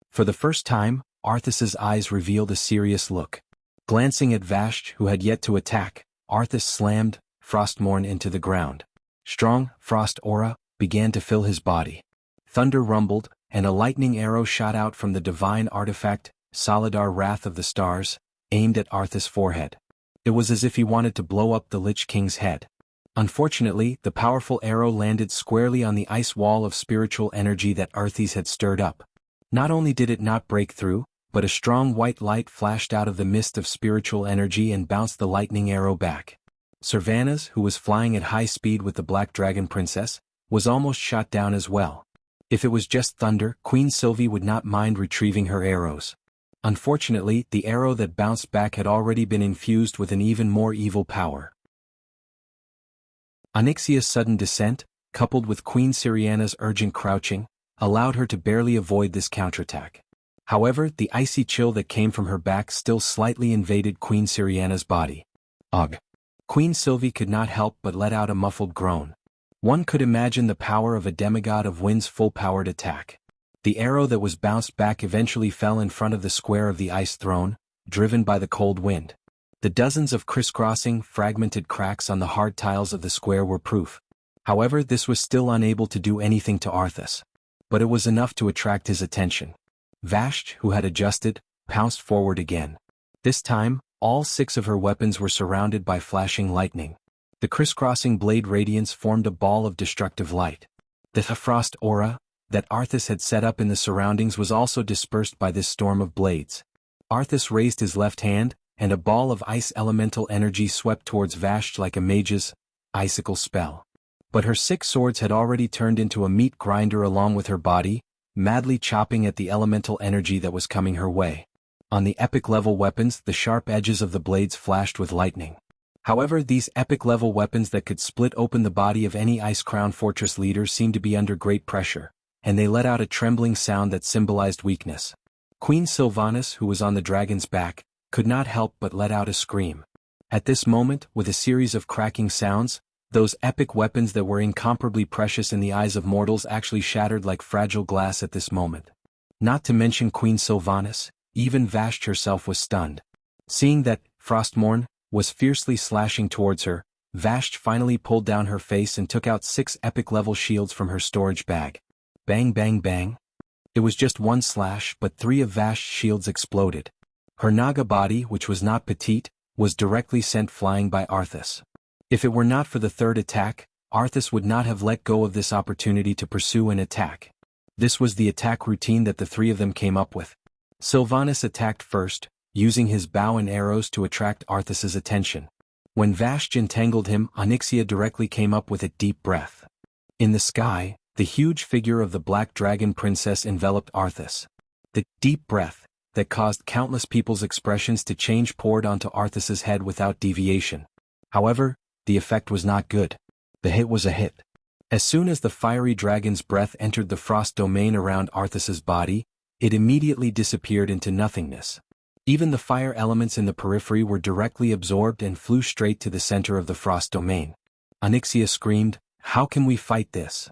For the first time, Arthas's eyes revealed a serious look. Glancing at Vash, who had yet to attack, Arthas slammed Frostmourne into the ground. Strong frost aura began to fill his body. Thunder rumbled, and a lightning arrow shot out from the divine artifact, Solidar Wrath of the Stars, aimed at Arthas' forehead. It was as if he wanted to blow up the Lich King's head. Unfortunately, the powerful arrow landed squarely on the ice wall of spiritual energy that Arthas had stirred up. Not only did it not break through, but a strong white light flashed out of the mist of spiritual energy and bounced the lightning arrow back. Sylvanas, who was flying at high speed with the Black Dragon Princess, was almost shot down as well. If it was just thunder, Queen Sylvie would not mind retrieving her arrows. Unfortunately, the arrow that bounced back had already been infused with an even more evil power. Onyxia's sudden descent, coupled with Queen Syriana's urgent crouching, allowed her to barely avoid this counterattack. However, the icy chill that came from her back still slightly invaded Queen Syriana's body. Ugh! Queen Sylvie could not help but let out a muffled groan. One could imagine the power of a demigod of wind's full-powered attack. The arrow that was bounced back eventually fell in front of the square of the ice throne, driven by the cold wind. The dozens of crisscrossing, fragmented cracks on the hard tiles of the square were proof. However, this was still unable to do anything to Arthas. But it was enough to attract his attention. Vash, who had adjusted, pounced forward again. This time, all 6 of her weapons were surrounded by flashing lightning. The crisscrossing blade radiance formed a ball of destructive light. The frost aura that Arthas had set up in the surroundings was also dispersed by this storm of blades. Arthas raised his left hand, and a ball of ice elemental energy swept towards Vash like a mage's icicle spell. But her 6 swords had already turned into a meat grinder along with her body, madly chopping at the elemental energy that was coming her way. On the epic-level weapons, the sharp edges of the blades flashed with lightning. However, these epic-level weapons that could split open the body of any Ice Crown Fortress leader seemed to be under great pressure, and they let out a trembling sound that symbolized weakness. Queen Sylvanas, who was on the dragon's back, could not help but let out a scream. At this moment, with a series of cracking sounds, those epic weapons that were incomparably precious in the eyes of mortals actually shattered like fragile glass at this moment. Not to mention Queen Sylvanas, even Vash herself was stunned. Seeing that Frostmourne was fiercely slashing towards her, Vashti finally pulled down her face and took out 6 epic-level shields from her storage bag. Bang bang bang. It was just one slash, but 3 of Vashti's shields exploded. Her Naga body, which was not petite, was directly sent flying by Arthas. If it were not for the 3rd attack, Arthas would not have let go of this opportunity to pursue an attack. This was the attack routine that the 3 of them came up with. Sylvanas attacked first, using his bow and arrows to attract Arthas's attention. When Vashti entangled him, Onyxia directly came up with a deep breath. In the sky, the huge figure of the Black Dragon Princess enveloped Arthas. The deep breath that caused countless people's expressions to change poured onto Arthas's head without deviation. However, the effect was not good. The hit was a hit. As soon as the fiery dragon's breath entered the frost domain around Arthas's body, it immediately disappeared into nothingness. Even the fire elements in the periphery were directly absorbed and flew straight to the center of the frost domain. Onyxia screamed, "How can we fight this?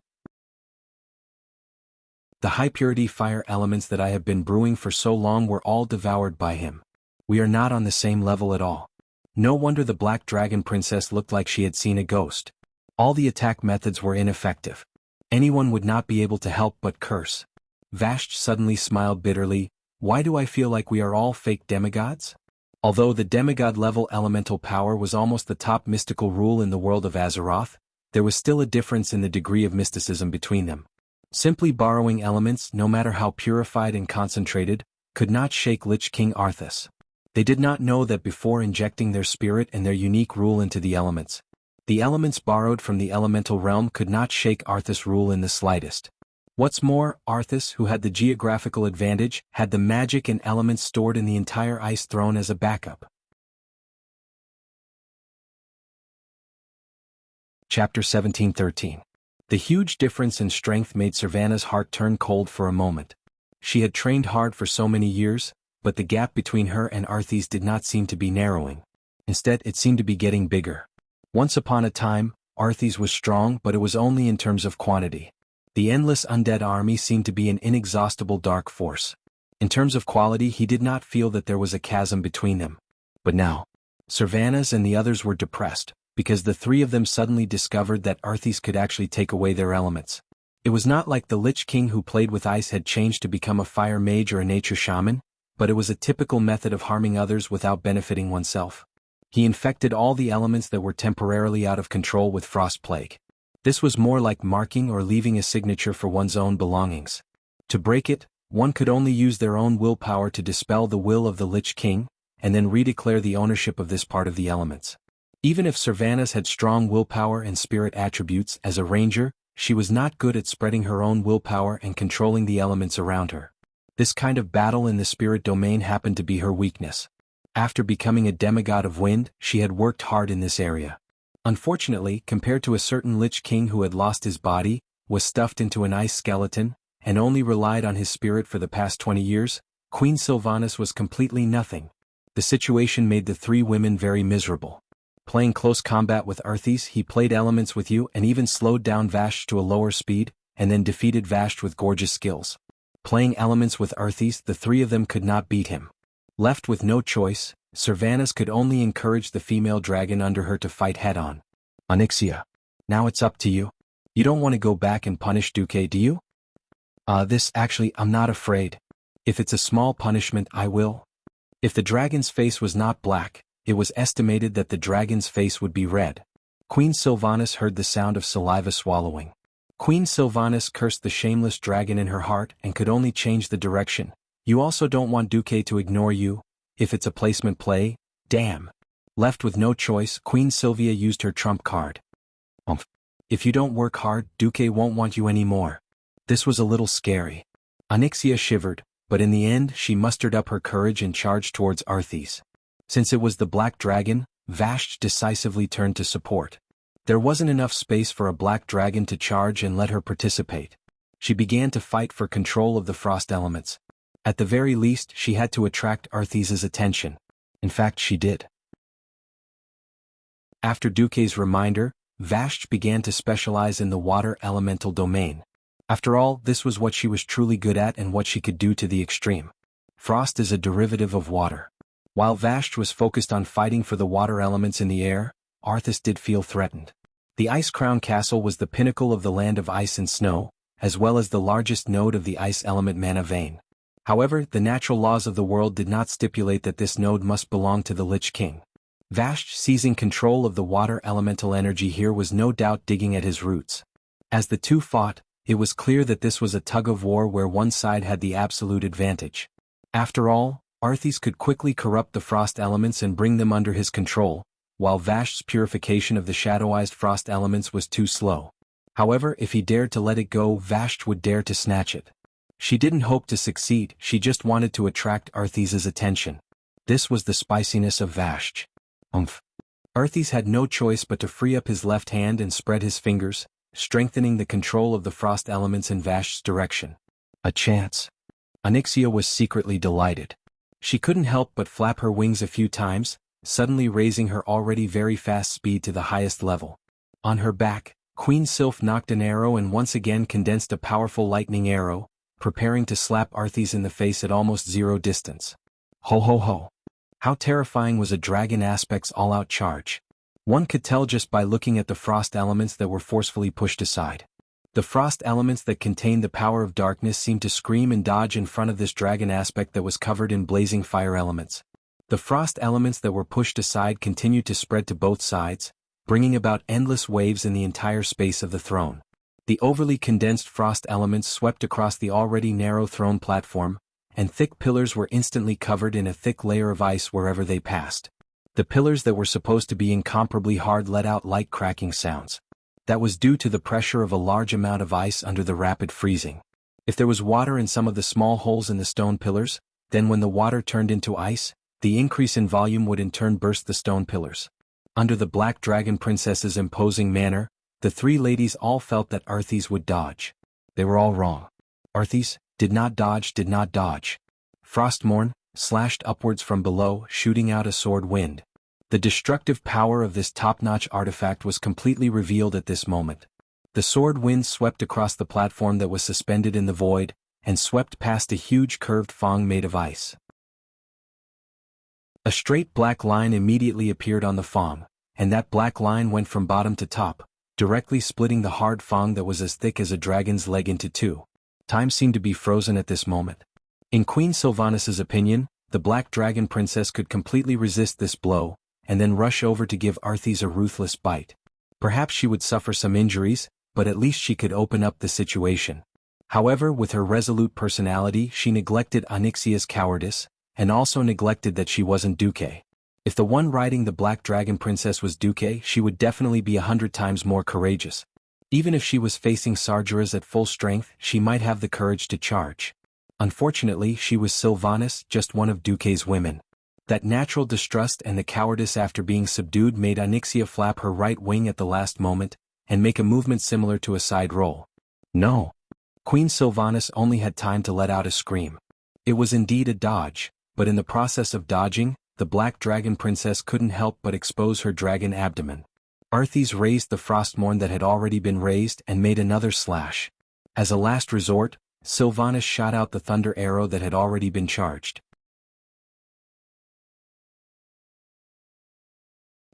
The high-purity fire elements that I have been brewing for so long were all devoured by him. We are not on the same level at all." No wonder the Black Dragon Princess looked like she had seen a ghost. All the attack methods were ineffective. Anyone would not be able to help but curse. Vashti suddenly smiled bitterly. "Why do I feel like we are all fake demigods?" Although the demigod-level elemental power was almost the top mystical rule in the world of Azeroth, there was still a difference in the degree of mysticism between them. Simply borrowing elements, no matter how purified and concentrated, could not shake Lich King Arthas. They did not know that before injecting their spirit and their unique rule into the elements, the elements borrowed from the elemental realm could not shake Arthas' rule in the slightest. What's more, Arthas, who had the geographical advantage, had the magic and elements stored in the entire Ice Throne as a backup. Chapter 17:13. The huge difference in strength made Sylvanas' heart turn cold for a moment. She had trained hard for so many years, but the gap between her and Arthas did not seem to be narrowing. Instead, it seemed to be getting bigger. Once upon a time, Arthas was strong, but it was only in terms of quantity. The endless undead army seemed to be an inexhaustible dark force. In terms of quality, he did not feel that there was a chasm between them. But now, Sylvanas and the others were depressed, because the 3 of them suddenly discovered that Arthas could actually take away their elements. It was not like the Lich King who played with ice had changed to become a fire mage or a nature shaman, but it was a typical method of harming others without benefiting oneself. He infected all the elements that were temporarily out of control with Frost Plague. This was more like marking or leaving a signature for one's own belongings. To break it, one could only use their own willpower to dispel the will of the Lich King, and then redeclare the ownership of this part of the elements. Even if Sylvanas had strong willpower and spirit attributes as a ranger, she was not good at spreading her own willpower and controlling the elements around her. This kind of battle in the spirit domain happened to be her weakness. After becoming a demigod of wind, she had worked hard in this area. Unfortunately, compared to a certain Lich King who had lost his body, was stuffed into an ice skeleton, and only relied on his spirit for the past 20 years, Queen Sylvanas was completely nothing. The situation made the 3 women very miserable. Playing close combat with Arthas, he played elements with you and even slowed down Vashti to a lower speed, and then defeated Vashti with gorgeous skills. Playing elements with Arthas, the 3 of them could not beat him. Left with no choice, Sylvanas could only encourage the female dragon under her to fight head-on. "Onyxia, now it's up to you. You don't want to go back and punish Duque, do you?" I'm not afraid. If it's a small punishment, I will." If the dragon's face was not black, it was estimated that the dragon's face would be red. Queen Sylvanas heard the sound of saliva swallowing. Queen Sylvanas cursed the shameless dragon in her heart and could only change the direction. "You also don't want Duque to ignore you? If it's a placement play, damn." Left with no choice, Queen Sylvia used her trump card. If you don't work hard, Duque won't want you anymore." This was a little scary. Onyxia shivered, but in the end she mustered up her courage and charged towards Arthas. Since it was the Black Dragon, Vashti decisively turned to support. There wasn't enough space for a Black Dragon to charge and let her participate. She began to fight for control of the frost elements. At the very least, she had to attract Arthas's attention. In fact, she did. After Duque's reminder, Vashti began to specialize in the water elemental domain. After all, this was what she was truly good at and what she could do to the extreme. Frost is a derivative of water. While Vashti was focused on fighting for the water elements in the air, Arthas did feel threatened. The Ice Crown Castle was the pinnacle of the land of ice and snow, as well as the largest node of the ice element mana vein. However, the natural laws of the world did not stipulate that this node must belong to the Lich King. Vashj seizing control of the water elemental energy here was no doubt digging at his roots. As the two fought, it was clear that this was a tug-of-war where one side had the absolute advantage. After all, Arthas could quickly corrupt the frost elements and bring them under his control, while Vashj's purification of the shadowized frost elements was too slow. However, if he dared to let it go, Vashj would dare to snatch it. She didn't hope to succeed, she just wanted to attract Arthas's attention. This was the spiciness of Vashj. Arthas had no choice but to free up his left hand and spread his fingers, strengthening the control of the frost elements in Vashj's direction. A chance. Onyxia was secretly delighted. She couldn't help but flap her wings a few times, suddenly raising her already very fast speed to the highest level. On her back, Queen Sylph knocked an arrow and once again condensed a powerful lightning arrow, preparing to slap Arthas in the face at almost zero distance. Ho ho ho. How terrifying was a dragon aspect's all-out charge. One could tell just by looking at the frost elements that were forcefully pushed aside. The frost elements that contained the power of darkness seemed to scream and dodge in front of this dragon aspect that was covered in blazing fire elements. The frost elements that were pushed aside continued to spread to both sides, bringing about endless waves in the entire space of the throne. The overly condensed frost elements swept across the already narrow throne platform, and thick pillars were instantly covered in a thick layer of ice wherever they passed. The pillars that were supposed to be incomparably hard let out light cracking sounds. That was due to the pressure of a large amount of ice under the rapid freezing. If there was water in some of the small holes in the stone pillars, then when the water turned into ice, the increase in volume would in turn burst the stone pillars. Under the Black Dragon Princess's imposing manner, the three ladies all felt that Arthas would dodge. They were all wrong. Arthas did not dodge. Frostmourne slashed upwards from below, shooting out a sword wind. The destructive power of this top-notch artifact was completely revealed at this moment. The sword wind swept across the platform that was suspended in the void, and swept past a huge curved fong made of ice. A straight black line immediately appeared on the fong, and that black line went from bottom to top, directly splitting the hard fong that was as thick as a dragon's leg into two. Time seemed to be frozen at this moment. In Queen Sylvanas' opinion, the Black Dragon Princess could completely resist this blow, and then rush over to give Arthas a ruthless bite. Perhaps she would suffer some injuries, but at least she could open up the situation. However, with her resolute personality, she neglected Onyxia's cowardice, and also neglected that she wasn't Duque. If the one riding the Black Dragon Princess was Duque, she would definitely be 100 times more courageous. Even if she was facing Sargeras at full strength, she might have the courage to charge. Unfortunately, she was Sylvanas, just one of Duque's women. That natural distrust and the cowardice after being subdued made Onyxia flap her right wing at the last moment, and make a movement similar to a side roll. No. Queen Sylvanas only had time to let out a scream. It was indeed a dodge, but in the process of dodging, the Black Dragon Princess couldn't help but expose her dragon abdomen. Arthas raised the Frostmourne that had already been raised and made another slash. As a last resort, Sylvanas shot out the thunder arrow that had already been charged.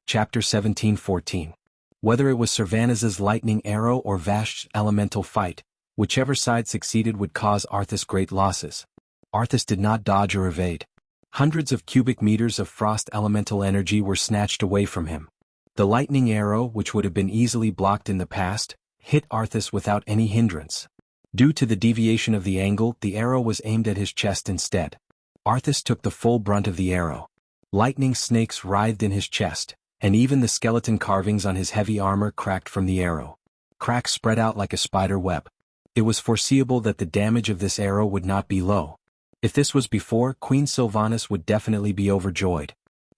Chapter 17:14. Whether it was Sylvanas's lightning arrow or Vashj's elemental fight, whichever side succeeded would cause Arthas great losses. Arthas did not dodge or evade. Hundreds of cubic meters of frost elemental energy were snatched away from him. The lightning arrow, which would have been easily blocked in the past, hit Arthas without any hindrance. Due to the deviation of the angle, the arrow was aimed at his chest instead. Arthas took the full brunt of the arrow. Lightning snakes writhed in his chest, and even the skeleton carvings on his heavy armor cracked from the arrow. Cracks spread out like a spider web. It was foreseeable that the damage of this arrow would not be low. If this was before, Queen Sylvanas would definitely be overjoyed.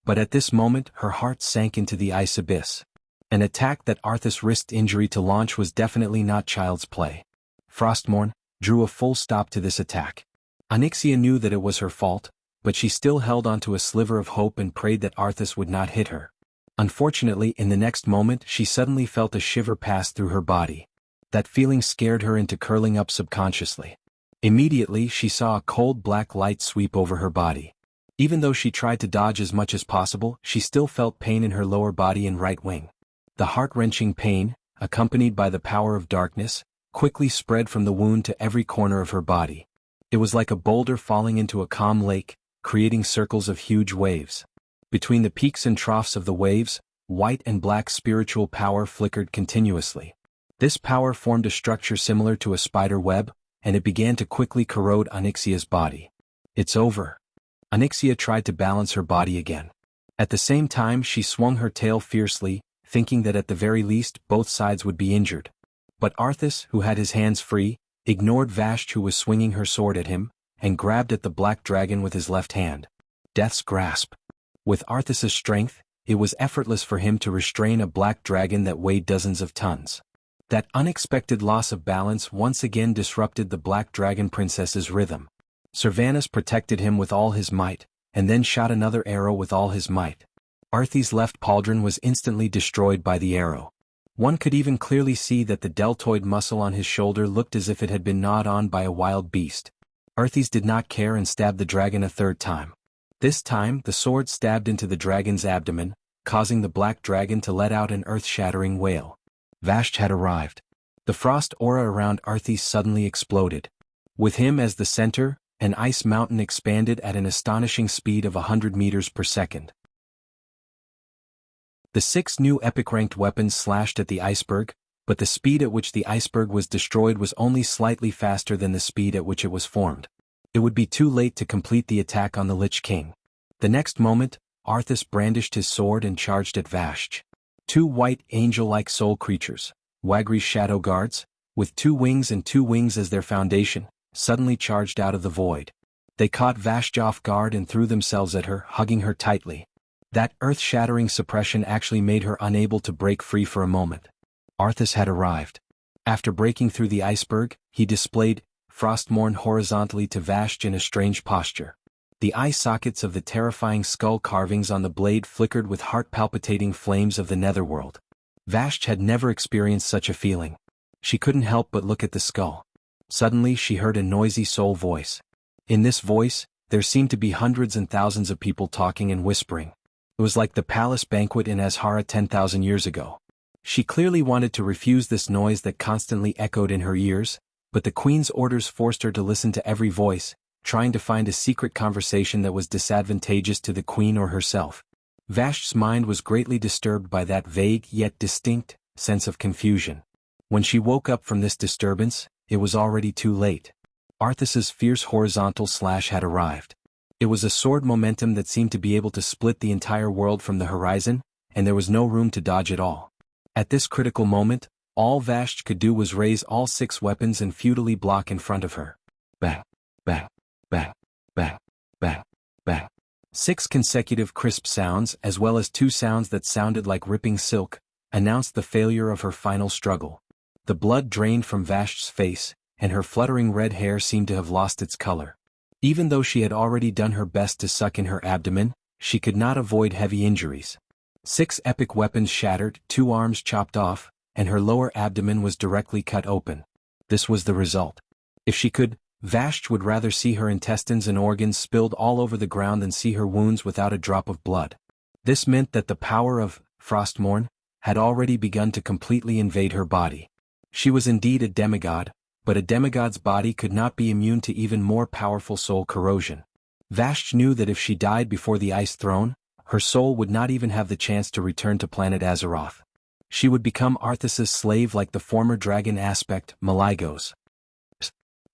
But at this moment, her heart sank into the ice abyss. An attack that Arthas risked injury to launch was definitely not child's play. Frostmourne drew a full stop to this attack. Onyxia knew that it was her fault, but she still held onto a sliver of hope and prayed that Arthas would not hit her. Unfortunately, in the next moment, she suddenly felt a shiver pass through her body. That feeling scared her into curling up subconsciously. Immediately, she saw a cold black light sweep over her body. Even though she tried to dodge as much as possible, she still felt pain in her lower body and right wing. The heart-wrenching pain, accompanied by the power of darkness, quickly spread from the wound to every corner of her body. It was like a boulder falling into a calm lake, creating circles of huge waves. Between the peaks and troughs of the waves, white and black spiritual power flickered continuously. This power formed a structure similar to a spider web, and it began to quickly corrode Onyxia's body. "It's over." Onyxia tried to balance her body again. At the same time she swung her tail fiercely, thinking that at the very least both sides would be injured. But Arthas, who had his hands free, ignored Vashti, who was swinging her sword at him, and grabbed at the black dragon with his left hand. Death's grasp. With Arthas's strength, it was effortless for him to restrain a black dragon that weighed dozens of tons. That unexpected loss of balance once again disrupted the black dragon princess's rhythm. Servanas protected him with all his might, and then shot another arrow with all his might. Arthi's left pauldron was instantly destroyed by the arrow. One could even clearly see that the deltoid muscle on his shoulder looked as if it had been gnawed on by a wild beast. Arthis did not care and stabbed the dragon a third time. This time the sword stabbed into the dragon's abdomen, causing the black dragon to let out an earth-shattering wail. Vashti had arrived. The frost aura around Arthis suddenly exploded. With him as the center, an ice mountain expanded at an astonishing speed of 100 meters per second. The 6 new epic-ranked weapons slashed at the iceberg, but the speed at which the iceberg was destroyed was only slightly faster than the speed at which it was formed. It would be too late to complete the attack on the Lich King. The next moment, Arthas brandished his sword and charged at Vashti. 2 white angel-like soul creatures, Wagri's shadow guards, with 2 wings and 2 wings as their foundation, suddenly charged out of the void. They caught Vashti off guard and threw themselves at her, hugging her tightly. That earth-shattering suppression actually made her unable to break free for a moment. Arthas had arrived. After breaking through the iceberg, he displayed Frostmourne horizontally to Vashti in a strange posture. The eye sockets of the terrifying skull carvings on the blade flickered with heart-palpitating flames of the netherworld. Vashti had never experienced such a feeling. She couldn't help but look at the skull. Suddenly she heard a noisy soul voice. In this voice, there seemed to be hundreds and thousands of people talking and whispering. It was like the palace banquet in Azhara 10,000 years ago. She clearly wanted to refuse this noise that constantly echoed in her ears, but the queen's orders forced her to listen to every voice, trying to find a secret conversation that was disadvantageous to the queen or herself. Vashti's mind was greatly disturbed by that vague yet distinct sense of confusion. When she woke up from this disturbance, it was already too late. Arthas's fierce horizontal slash had arrived. It was a sword momentum that seemed to be able to split the entire world from the horizon, and there was no room to dodge at all. At this critical moment, all Vashti could do was raise all 6 weapons and futilely block in front of her. Bang, bang, bang, bang, bang, bang. 6 consecutive crisp sounds, as well as 2 sounds that sounded like ripping silk, announced the failure of her final struggle. The blood drained from Vashti's face, and her fluttering red hair seemed to have lost its color. Even though she had already done her best to suck in her abdomen, she could not avoid heavy injuries. 6 epic weapons shattered, 2 arms chopped off, and her lower abdomen was directly cut open. This was the result. If she could, Vashti would rather see her intestines and organs spilled all over the ground than see her wounds without a drop of blood. This meant that the power of Frostmourne had already begun to completely invade her body. She was indeed a demigod, but a demigod's body could not be immune to even more powerful soul corrosion. Vashti knew that if she died before the Ice Throne, her soul would not even have the chance to return to planet Azeroth. She would become Arthas's slave like the former dragon aspect, Maligos.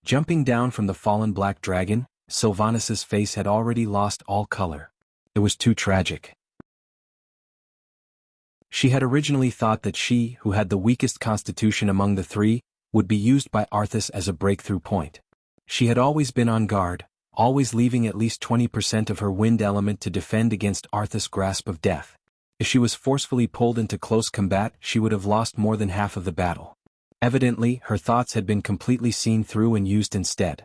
Jumping down from the fallen black dragon, Sylvanas' face had already lost all color. It was too tragic. She had originally thought that she, who had the weakest constitution among the 3, would be used by Arthas as a breakthrough point. She had always been on guard, always leaving at least 20% of her wind element to defend against Arthas' grasp of death. If she was forcefully pulled into close combat, she would have lost more than half of the battle. Evidently, her thoughts had been completely seen through and used instead.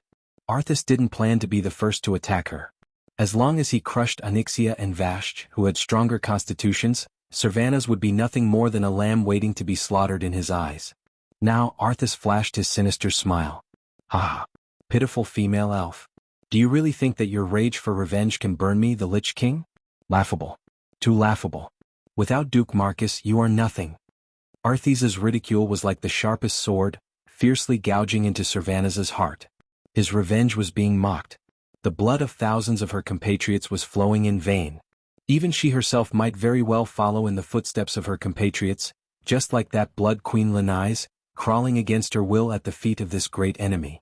Arthas didn't plan to be the first to attack her. As long as he crushed Onyxia and Vashti, who had stronger constitutions, Servanas would be nothing more than a lamb waiting to be slaughtered in his eyes. Now Arthas flashed his sinister smile. "Ha! Pitiful female elf. Do you really think that your rage for revenge can burn me, the Lich King? Laughable. Too laughable. Without Duke Marcus, you are nothing. Arthes's ridicule was like the sharpest sword, fiercely gouging into Servanas' heart. His revenge was being mocked. The blood of thousands of her compatriots was flowing in vain. Even she herself might very well follow in the footsteps of her compatriots, just like that blood queen Lanise, crawling against her will at the feet of this great enemy.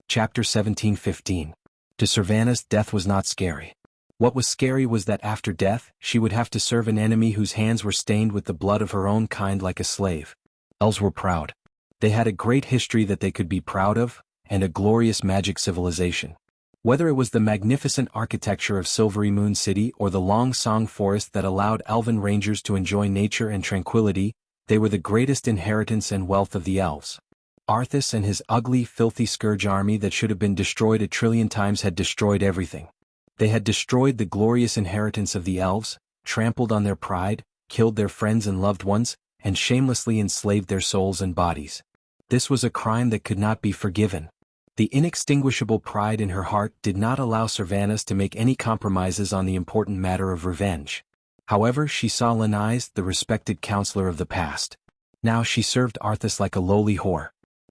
Chapter 17:15. To Servanas, death was not scary. What was scary was that after death, she would have to serve an enemy whose hands were stained with the blood of her own kind like a slave. Elves were proud. They had a great history that they could be proud of, and a glorious magic civilization. Whether it was the magnificent architecture of Silvery Moon City or the Long Song Forest that allowed elven rangers to enjoy nature and tranquility, they were the greatest inheritance and wealth of the elves. Arthas and his ugly, filthy scourge army that should have been destroyed 1,000,000,000 times had destroyed everything. They had destroyed the glorious inheritance of the elves, trampled on their pride, killed their friends and loved ones, and shamelessly enslaved their souls and bodies. This was a crime that could not be forgiven. The inextinguishable pride in her heart did not allow Servanas to make any compromises on the important matter of revenge. However, she saw Lanise, the respected counselor of the past. Now she served Arthas like a lowly whore.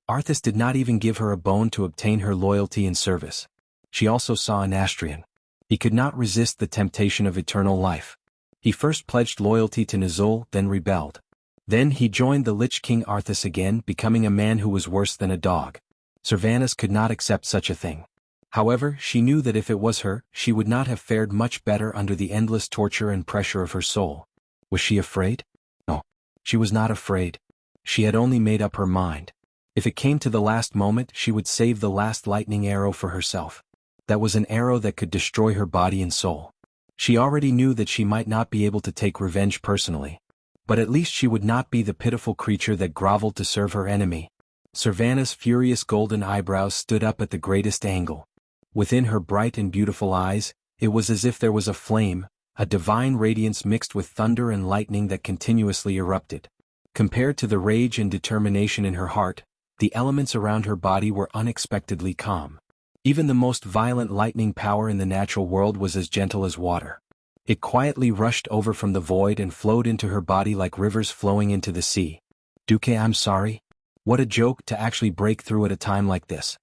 Arthas did not even give her a bone to obtain her loyalty and service. She also saw an Astrian. He could not resist the temptation of eternal life. He first pledged loyalty to Nizul, then rebelled. Then he joined the Lich King Arthas again, becoming a man who was worse than a dog. Servanas could not accept such a thing. However, she knew that if it was her, she would not have fared much better under the endless torture and pressure of her soul. Was she afraid? No. She was not afraid. She had only made up her mind. If it came to the last moment, she would save the last lightning arrow for herself. That was an arrow that could destroy her body and soul. She already knew that she might not be able to take revenge personally. But at least she would not be the pitiful creature that groveled to serve her enemy. Servanas' furious golden eyebrows stood up at the greatest angle. Within her bright and beautiful eyes, it was as if there was a flame, a divine radiance mixed with thunder and lightning that continuously erupted. Compared to the rage and determination in her heart, the elements around her body were unexpectedly calm. Even the most violent lightning power in the natural world was as gentle as water. It quietly rushed over from the void and flowed into her body like rivers flowing into the sea. Duke, I'm sorry. What a joke to actually break through at a time like this.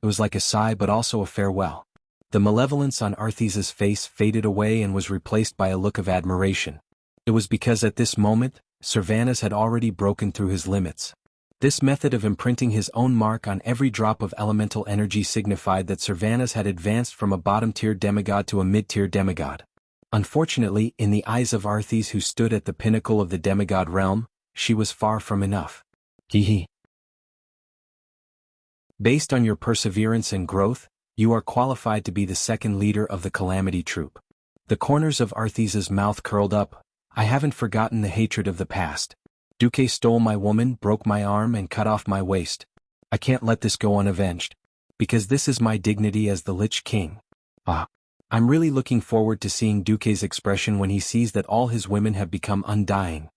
It was like a sigh but also a farewell. The malevolence on Arthes's face faded away and was replaced by a look of admiration. It was because at this moment, Servanas had already broken through his limits. This method of imprinting his own mark on every drop of elemental energy signified that Servanas had advanced from a bottom-tier demigod to a mid-tier demigod. Unfortunately, in the eyes of Arthes, who stood at the pinnacle of the demigod realm, she was far from enough. Hee. Based on your perseverance and growth, you are qualified to be the second leader of the Calamity Troop. The corners of Arthes's mouth curled up. I haven't forgotten the hatred of the past. Duque stole my woman, broke my arm and cut off my waist. I can't let this go unavenged. Because this is my dignity as the Lich King. I'm really looking forward to seeing Duque's expression when he sees that all his women have become undying.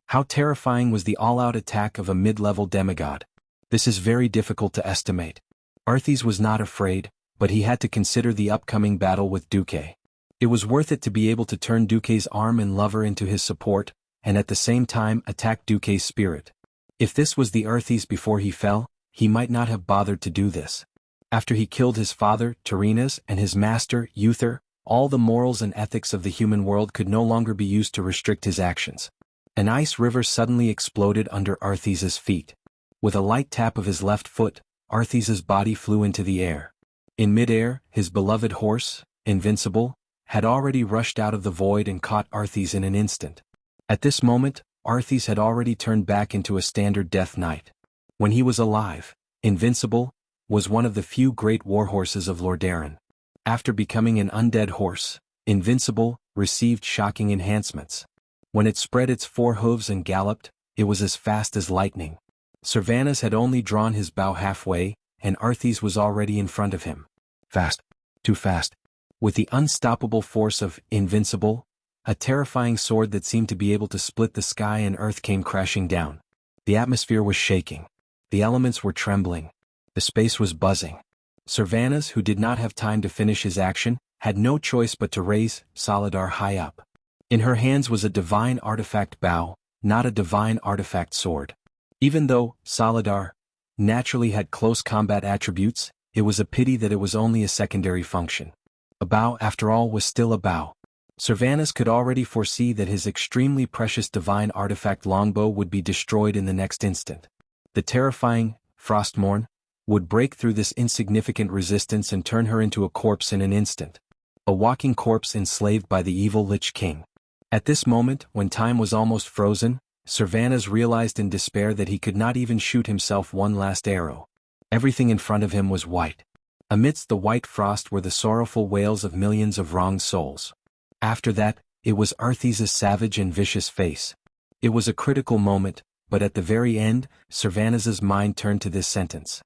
How terrifying was the all-out attack of a mid-level demigod. This is very difficult to estimate. Arthes was not afraid, but he had to consider the upcoming battle with Duque. It was worth it to be able to turn Duque's arm and lover into his support, and at the same time attack Duque's spirit. If this was the Arthes before he fell, he might not have bothered to do this. After he killed his father, Tyrenas, and his master, Uther, all the morals and ethics of the human world could no longer be used to restrict his actions. An ice river suddenly exploded under Arthes's feet. With a light tap of his left foot, Arthes's body flew into the air. In midair, his beloved horse, Invincible, had already rushed out of the void and caught Arthes in an instant. At this moment, Arthes had already turned back into a standard death knight. When he was alive, Invincible was one of the few great warhorses of Lordaeron. After becoming an undead horse, Invincible received shocking enhancements. When it spread its 4 hooves and galloped, it was as fast as lightning. Servanas had only drawn his bow halfway, and Arthes was already in front of him. Fast. Too fast. With the unstoppable force of Invincible, a terrifying sword that seemed to be able to split the sky and earth came crashing down. The atmosphere was shaking. The elements were trembling. The space was buzzing. Servanas, who did not have time to finish his action, had no choice but to raise Solidar high up. In her hands was a divine artifact bow, not a divine artifact sword. Even though Solidar naturally had close combat attributes, it was a pity that it was only a secondary function. A bow, after all, was still a bow. Servanas could already foresee that his extremely precious divine artifact longbow would be destroyed in the next instant. The terrifying Frostmourne would break through this insignificant resistance and turn her into a corpse in an instant. A walking corpse enslaved by the evil Lich King. At this moment, when time was almost frozen, Servanas realized in despair that he could not even shoot himself one last arrow. Everything in front of him was white. Amidst the white frost were the sorrowful wails of millions of wronged souls. After that, it was Arthes's savage and vicious face. It was a critical moment, but at the very end, Servanas's mind turned to this sentence.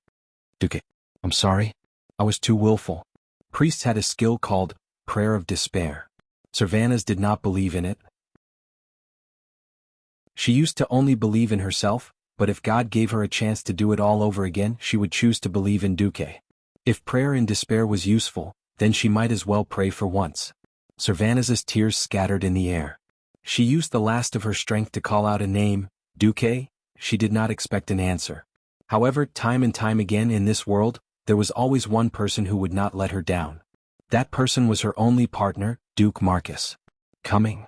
Duque, I'm sorry. I was too willful. Priests had a skill called Prayer of Despair. Servanas did not believe in it. She used to only believe in herself, but if God gave her a chance to do it all over again, she would choose to believe in Duque. If prayer in despair was useful, then she might as well pray for once. Servanas's tears scattered in the air. She used the last of her strength to call out a name, Duque. She did not expect an answer. However, time and time again in this world, there was always one person who would not let her down. That person was her only partner, Duke Marcus. Coming.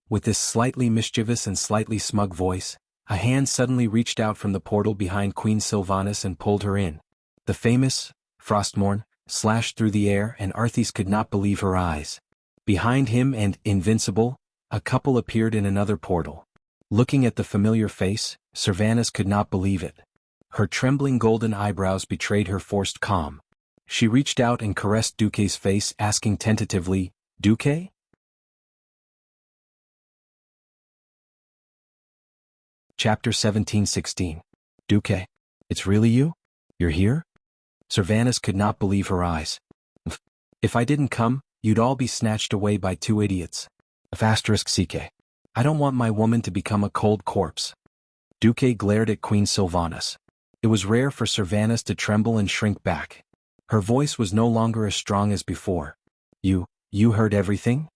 With this slightly mischievous and slightly smug voice, a hand suddenly reached out from the portal behind Queen Sylvanas and pulled her in. The famous Frostmourne slashed through the air, and Arthes could not believe her eyes. Behind him and invincible, a couple appeared in another portal. Looking at the familiar face, Servanas could not believe it. Her trembling golden eyebrows betrayed her forced calm. She reached out and caressed Duque's face, asking tentatively, Duque? Chapter 17:16. Duque, it's really you? You're here? Servanas could not believe her eyes. If I didn't come, you'd all be snatched away by two idiots. *CK. I don't want my woman to become a cold corpse. Duque glared at Queen Sylvanas. It was rare for Servanas to tremble and shrink back. Her voice was no longer as strong as before. You heard everything?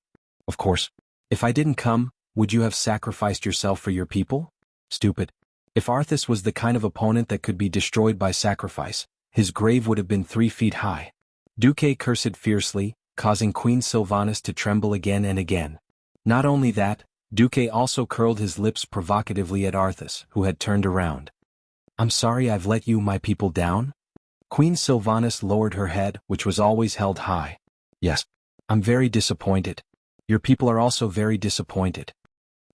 Of course. If I didn't come, would you have sacrificed yourself for your people? Stupid. If Arthas was the kind of opponent that could be destroyed by sacrifice, his grave would have been 3 feet high. Duque cursed fiercely, causing Queen Sylvanas to tremble again and again. Not only that, Duque also curled his lips provocatively at Arthas, who had turned around. I'm sorry I've let you, my people, down? Queen Sylvanas lowered her head, which was always held high. Yes. I'm very disappointed. Your people are also very disappointed.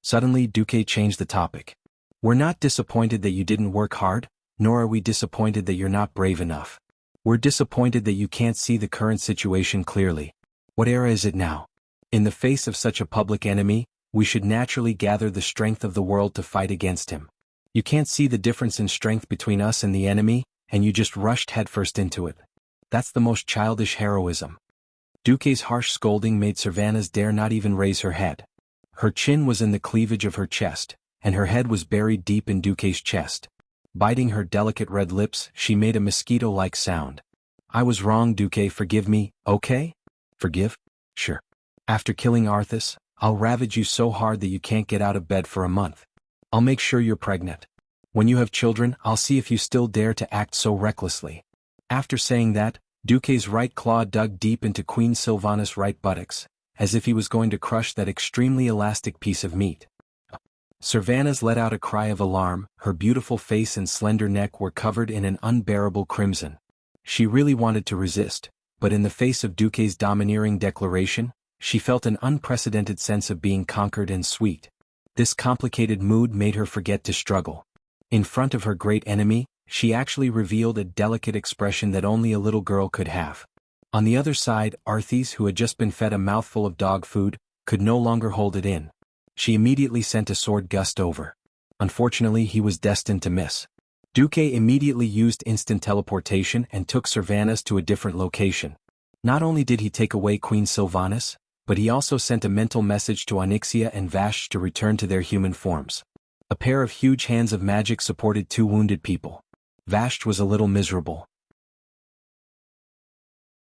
Suddenly Duque changed the topic. We're not disappointed that you didn't work hard, nor are we disappointed that you're not brave enough. We're disappointed that you can't see the current situation clearly. What era is it now? In the face of such a public enemy, we should naturally gather the strength of the world to fight against him. You can't see the difference in strength between us and the enemy, and you just rushed headfirst into it. That's the most childish heroism. Duque's harsh scolding made Servanas dare not even raise her head. Her chin was in the cleavage of her chest, and her head was buried deep in Duque's chest. Biting her delicate red lips, she made a mosquito-like sound. I was wrong, Duque, forgive me, okay? Forgive? Sure. After killing Arthas, I'll ravage you so hard that you can't get out of bed for a month. I'll make sure you're pregnant. When you have children, I'll see if you still dare to act so recklessly. After saying that, Duque's right claw dug deep into Queen Sylvanas' right buttocks, as if he was going to crush that extremely elastic piece of meat. Servanas let out a cry of alarm. Her beautiful face and slender neck were covered in an unbearable crimson. She really wanted to resist, but in the face of Duque's domineering declaration, she felt an unprecedented sense of being conquered and sweet. This complicated mood made her forget to struggle. In front of her great enemy, she actually revealed a delicate expression that only a little girl could have. On the other side, Arthes, who had just been fed a mouthful of dog food, could no longer hold it in. She immediately sent a sword gust over. Unfortunately, he was destined to miss. Duque immediately used instant teleportation and took Servanas to a different location. Not only did he take away Queen Sylvanas, but he also sent a mental message to Onyxia and Vashj to return to their human forms. A pair of huge hands of magic supported 2 wounded people. Vashj was a little miserable.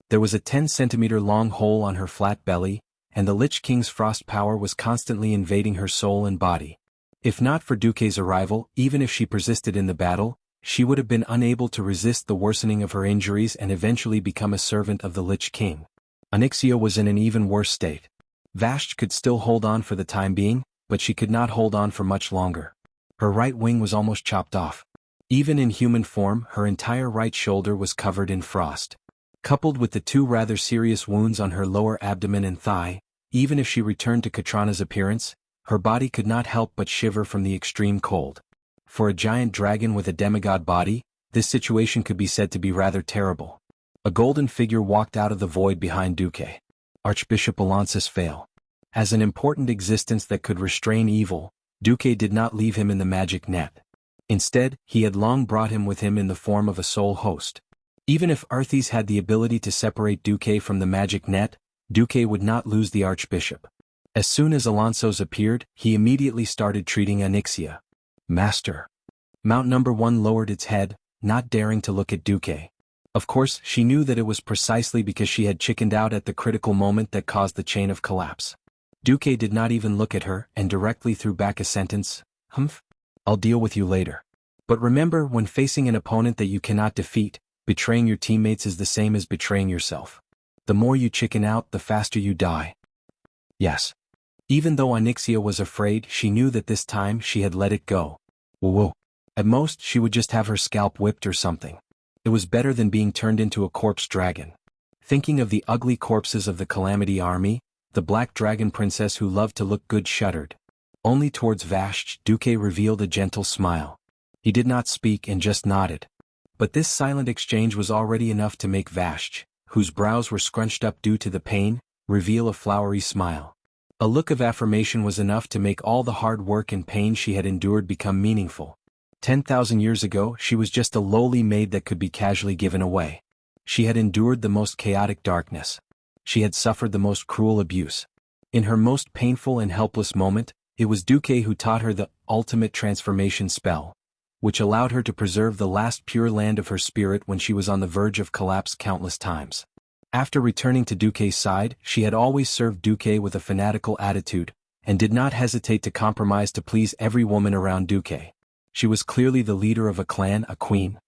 There was a 10-centimeter long hole on her flat belly, and the Lich King's frost power was constantly invading her soul and body. If not for Duque's arrival, even if she persisted in the battle, she would have been unable to resist the worsening of her injuries and eventually become a servant of the Lich King. Onyxia was in an even worse state. Vashj could still hold on for the time being, but she could not hold on for much longer. Her right wing was almost chopped off. Even in human form, her entire right shoulder was covered in frost. Coupled with the two rather serious wounds on her lower abdomen and thigh, even if she returned to Katrana's appearance, her body could not help but shiver from the extreme cold. For a giant dragon with a demigod body, this situation could be said to be rather terrible. A golden figure walked out of the void behind Duque. Archbishop Alonsus Fail. As an important existence that could restrain evil, Duque did not leave him in the magic net. Instead, he had long brought him with him in the form of a soul host. Even if Arthas had the ability to separate Duque from the magic net, Duque would not lose the Archbishop. As soon as Alonso's appeared, he immediately started treating Onyxia. Master. Mount number 1 lowered its head, not daring to look at Duque. Of course, she knew that it was precisely because she had chickened out at the critical moment that caused the chain of collapse. Duque did not even look at her and directly threw back a sentence, "Humph. I'll deal with you later. But remember, when facing an opponent that you cannot defeat, betraying your teammates is the same as betraying yourself. The more you chicken out, the faster you die." Yes. Even though Onyxia was afraid, she knew that this time she had let it go. Whoa. At most, she would just have her scalp whipped or something. It was better than being turned into a corpse dragon. Thinking of the ugly corpses of the Calamity army, the Black Dragon Princess who loved to look good shuddered. Only towards Vashj, Duque revealed a gentle smile. He did not speak and just nodded. But this silent exchange was already enough to make Vashj, whose brows were scrunched up due to the pain, reveal a flowery smile. A look of affirmation was enough to make all the hard work and pain she had endured become meaningful. 10,000 years ago, she was just a lowly maid that could be casually given away. She had endured the most chaotic darkness. She had suffered the most cruel abuse. In her most painful and helpless moment, it was Duque who taught her the ultimate transformation spell, which allowed her to preserve the last pure land of her spirit when she was on the verge of collapse countless times. After returning to Duque's side, she had always served Duque with a fanatical attitude, and did not hesitate to compromise to please every woman around Duque. She was clearly the leader of a clan, a queen.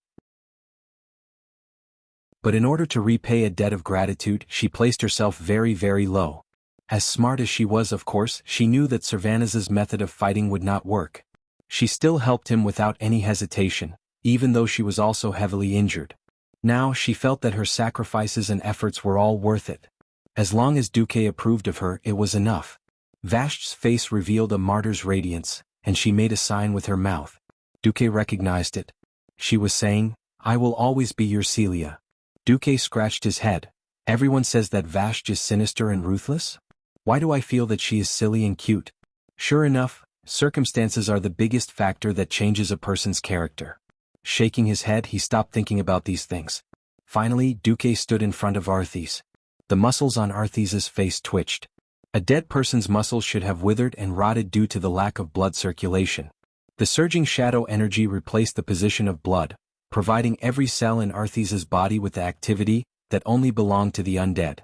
But in order to repay a debt of gratitude, she placed herself very, very low. As smart as she was, of course, she knew that Servanus's method of fighting would not work. She still helped him without any hesitation, even though she was also heavily injured. Now she felt that her sacrifices and efforts were all worth it. As long as Duque approved of her, it was enough. Vashj's face revealed a martyr's radiance, and she made a sign with her mouth. Duque recognized it. She was saying, "I will always be your Celia." Duque scratched his head. Everyone says that Vashj is sinister and ruthless? Why do I feel that she is silly and cute? Sure enough, circumstances are the biggest factor that changes a person's character. Shaking his head, he stopped thinking about these things. Finally, Duque stood in front of Arthas. The muscles on Arthas's face twitched. A dead person's muscles should have withered and rotted due to the lack of blood circulation. The surging shadow energy replaced the position of blood, providing every cell in Arthas's body with the activity that only belonged to the undead.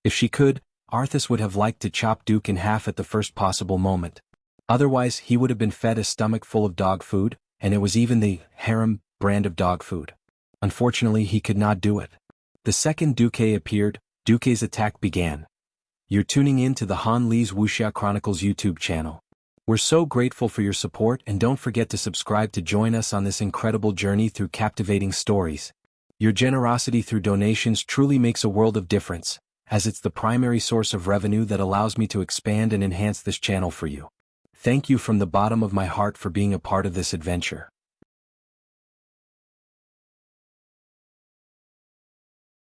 If she could, Arthas would have liked to chop Duque in half at the first possible moment. Otherwise, he would have been fed a stomach full of dog food, and it was even the harem brand of dog food. Unfortunately, he could not do it. The second Duque appeared, Duque's attack began. You're tuning in to the Han Lee's Wuxia Chronicles YouTube channel. We're so grateful for your support, and don't forget to subscribe to join us on this incredible journey through captivating stories. Your generosity through donations truly makes a world of difference, as it's the primary source of revenue that allows me to expand and enhance this channel for you. Thank you from the bottom of my heart for being a part of this adventure.